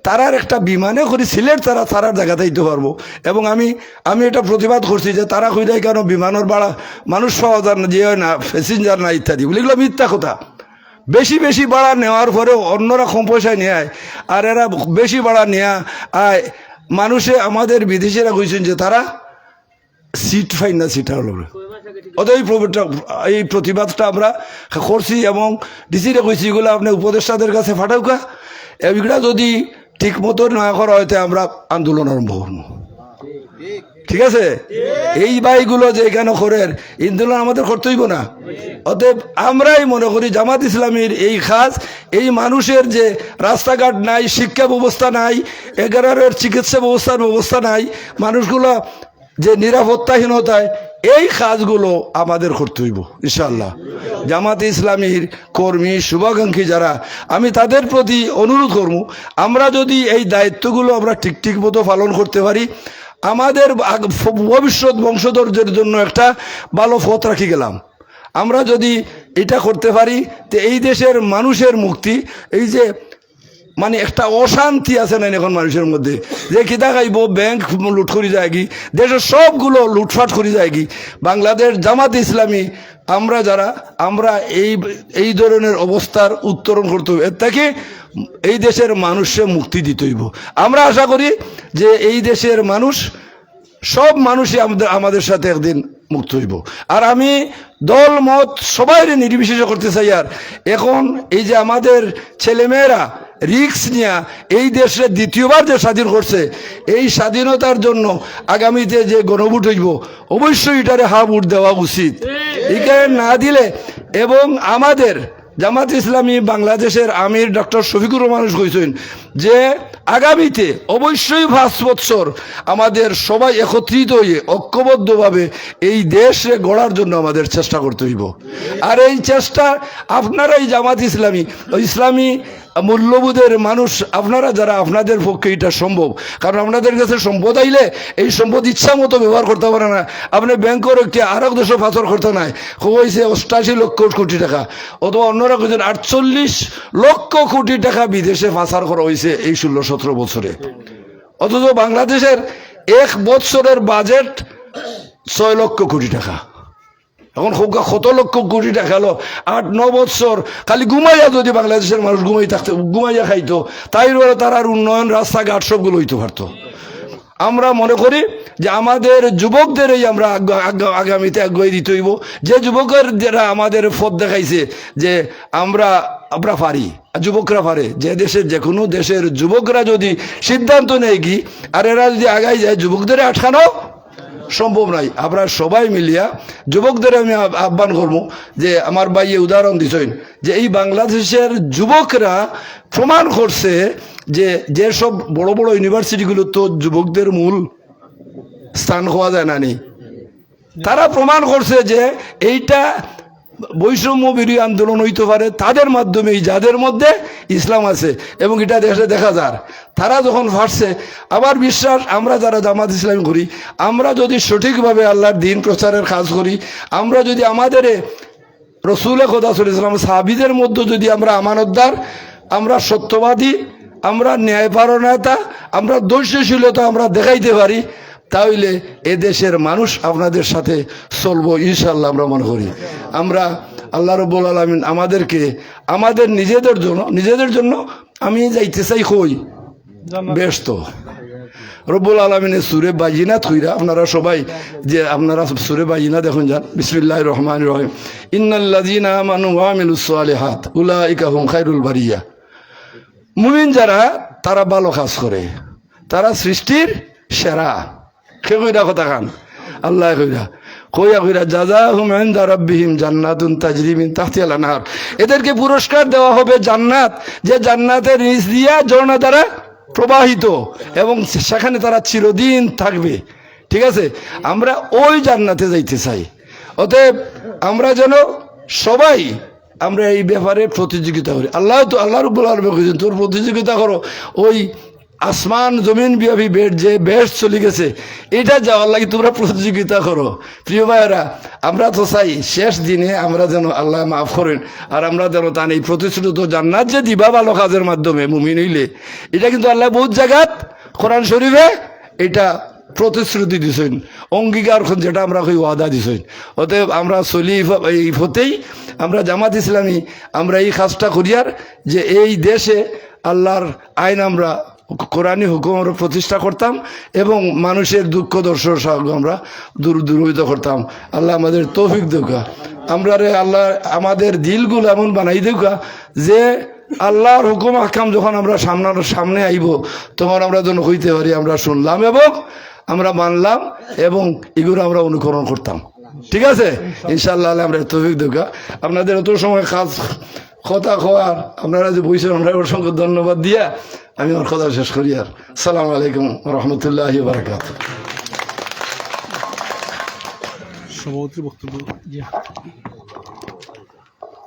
তারার একটা বিমানে করে সিলেট তারার জায়গাতে দিতে পারবো। এবং আমি এটা প্রতিবাদ করছি যে তারা কই দেয় কেন বিমানের ভাড়া মানুষ পাওয়া যায় না, যে হয় না, প্যাসেঞ্জার না ইত্যাদি, এগুলো মিথ্যা কথা। বেশি ভাড়া নেওয়ার পরেও অন্যরা কম পয়সায় নেয়, আর এরা বেশি ভাড়া নেয়া আয়। মানুষে আমাদের বিদেশিরা কইছেন যে তারা সিট ফাইন না, সিটার লোক। অতএব এই প্রতিবাদটা আমরা করছি এবং ডিসিরে কইছি এগুলো আপনি উপদেষ্টাদের কাছে ফাটাউকা, এগুলা যদি ঠিক মতো না করা হয়তো আমরা আন্দোলন আরম্ভ করবো। ঠিক আছে? এই বাইগুলো যে এখানে করেন, আন্দোলন আমাদের করতে হইব না। অতএব আমরাই মনে করি জামাত ইসলামীর এই কাজ, এই মানুষের যে রাস্তাঘাট নাই, শিক্ষা ব্যবস্থা নাই, এগারের চিকিৎসা ব্যবস্থা নাই, মানুষগুলো যে নিরাপত্তাহীনতায়, এই কাজগুলো আমাদের করতে হইব ইনশাআল্লাহ। জামাতে ইসলামীর কর্মী শুভাকাঙ্ক্ষী যারা, আমি তাদের প্রতি অনুরোধ করব, আমরা যদি এই দায়িত্বগুলো আমরা ঠিক মতো পালন করতে পারি, আমাদের ভবিষ্যৎ বংশধরদের জন্য একটা ভালো পথ রাখি গেলাম। আমরা যদি এটা করতে পারি, তো এই দেশের মানুষের মুক্তি, এই যে মানে একটা অশান্তি আছে না এখন মানুষের মধ্যে, যে কিতা খাইব, ব্যাংক লুট করে যায় কি, দেশের সবগুলো লুটফাট করে যায় কি, বাংলাদেশ জামাত ইসলামী আমরা এই ধরনের অবস্থার উত্তরণ করতে হবে। এর থেকে এই দেশের মানুষকে মুক্তি দিতে হইব। আমরা আশা করি যে এই দেশের সব মানুষই আমাদের সাথে একদিন মুক্ত হইব। আর আমি দল মত সবাই নির্বিশেষে করতে চাই। আর এখন এই যে আমাদের ছেলেমেয়েরা রিক্স নিয়ে এই দেশে দ্বিতীয়বার যে স্বাধীন করছে, এই স্বাধীনতার জন্য আগামীতে যে গণভোট হইব, অবশ্যই এটারে ভোট দেওয়া উচিত। এখানে না দিলে, এবং আমাদের জামাত ইসলামী বাংলাদেশের আমির ডক্টর শফিকুর রহমান কইছেন যে আগামীতে অবশ্যই 5 বছর আমাদের সবাই একত্রিত হয়ে ঐক্যবদ্ধভাবে এই দেশে গড়ার জন্য আমাদের চেষ্টা করতে হইব। আর এই চেষ্টা আপনারা, এই জামাত ইসলামী মূল্যবোধের মানুষ আপনারা যারা, আপনাদের পক্ষে এটা সম্ভব। কারণ আপনাদের কাছে সম্পদ আইলে এই সম্পদ ইচ্ছা মতো ব্যবহার করতে পারে না। আপনি ব্যাংকের একটি আরেক দেশে পাচার করতে নাই, হয়েছে 88 লক্ষ কোটি টাকা, অথবা অন্যরা কেছেন 48 লক্ষ কোটি টাকা বিদেশে পাচার করা হয়েছে এই 16-17 বছরে। অথচ বাংলাদেশের 1 বছরের বাজেট 6 লক্ষ কোটি টাকা। এখন কত লক্ষ কোটি টাকা হলো 8-9 বছর খালি ঘুমাইয়া, যদি বাংলাদেশের মানুষ ঘুমাইয়া খাইতো, তাই তার উন্নয়ন, রাস্তাঘাট সবগুলো হইতে পারতো। আমরা মনে করি যে আমাদের যুবকদেরই আমরা আগামীতে আগুয়াই দিতে হইব। যে যুবকের যারা আমাদের পথ দেখাইছে যে আমরা পারি, যুবকরা পারে, যে দেশের যে কোনো দেশের যুবকরা যদি সিদ্ধান্ত নেয় কি, আর এরা যদি আগাই যায়, যুবকদের আটকানো সম্ভব নয়। আমরা সবাই মিলিয়া যুবকদের আমি আহ্বান করবো যে, আমার ভাইয়ে উদাহরণ দিচ্ছেন যে এই বাংলাদেশের যুবকরা প্রমাণ করছে যে যেসব বড় বড় ইউনিভার্সিটিগুলো তো যুবকদের মূল স্থান হওয়া যায় না, তারা প্রমাণ করছে যে এইটা বৈষম্য বিরোধী আন্দোলন হইতে পারে তাদের মাধ্যমেই, যাদের মধ্যে ইসলাম আছে, এবং এটা দেশে দেখা যায়। তারা যখন ফাটছে, আমার বিশ্বাস আমরা যারা জামাত ইসলাম করি, আমরা যদি সঠিকভাবে আল্লাহর দিন প্রচারের কাজ করি, আমরা যদি আমাদের রসুল খোদা সাল্লাম সাহাবিদের মধ্যে যদি আমরা আমানতদার, আমরা সত্যবাদী, আমরা ন্যায়পরায়ণতা, আমরা ধৈর্যশীলতা আমরা দেখাইতে পারি, তাহলে এদেশের মানুষ আপনাদের সাথে চলবো ইনশাল্লাহ আমরা মনে করি। আমরা আল্লাহ রাব্বুল আলামিন আমাদেরকে আমাদের নিজেদের জন্য আমি যাইতে চাই কই ব্যস্ত রব্বুল আলামিনের সূরা বাইজিনাত কইরা আপনারা সবাই যে আপনারা সূরা বাইজিনাত দেখুন যান। বিসমিল্লাহির রহমানির রহিম। ইন্নাল্লাযীনা আমানু ওয়া আমিলুস সালিহাত উলাইকা হুম খায়রুল বারিয়া। মুমিন যারা তারা ভালো কাজ করে, তারা সৃষ্টির সেরা। কে কইরা কথা খান? আল্লাহ কইরা জাযাহুম ইনদা রাব্বিহিম জান্নাতুন তাজরি মিন তাহতিহাল আনহার। এদেরকে পুরস্কার দেওয়া হবে জান্নাত, যে জান্নাতের নিচ দিয়া ঝর্ণা দ্বারা প্রবাহিত, এবং সেখানে তারা চিরদিন থাকবে। ঠিক আছে, আমরা ওই জান্নাতে যাইতে চাই। অতএব আমরা যেন সবাই আমরা এই ব্যাপারে প্রতিযোগিতা করি। আল্লাহ রাব্বুল আলামিন বলেছেন তোর প্রতিযোগিতা করো ওই আসমান জমিন ব্যাপী যে বেশ চলে গেছে, এটা যাওয়ার লাগে তোমরা প্রতিযোগিতা করো। প্রিয় ভাইয়েরা, আমরা তো চাই শেষ দিনে আমরা যেন আল্লাহ মাফ করেন, আর আমরা যেন তার এই প্রতিশ্রুত জান্নাত যে দিবা ভালো কাজের মাধ্যমে মুমিন হইলে, এটা কিন্তু আল্লাহ বহুত জায়গাত কোরআন শরীফে এটা প্রতিশ্রুতি দিছেন, অঙ্গীকার যেটা আমরা কই ওয়াদা দিছেন। অতএব আমরা চলি এই হতেই আমরা জামাত ইসলামী আমরা এই কাজটা করিয়ার যে এই দেশে আল্লাহর আইন আমরা কোরআনী হুকুম আমরা প্রতিষ্ঠা করতাম এবং মানুষের দুঃখ দর্শন আমরা দূরীভূত করতাম। আল্লাহ আমাদের তৌফিক দেউকা, আমরা আল্লাহ আমাদের দিলগুলো এমন বানাই দেউকা যে আল্লাহর হুকুম আহকাম যখন আমরা সামনে আইব তখন আমরা যেন হইতে পারি আমরা শুনলাম এবং আমরা মানলাম এবং এগুলো আমরা অনুকরণ করতাম। ঠিক আছে, ইনশাআল্লাহ আমরা তৌফিক দেউকা। আপনাদের এত সময় কাজ কথা খাওয়ার আপনারা যে বইছেন আমরা অসংখ্য ধন্যবাদ দিয়া আমি আমার কথা শেষ করি। আর আসসালামু আলাইকুম রহমতুল্লাহি ওয়া বারাকাতুহু। সভাপতির বক্তব্য।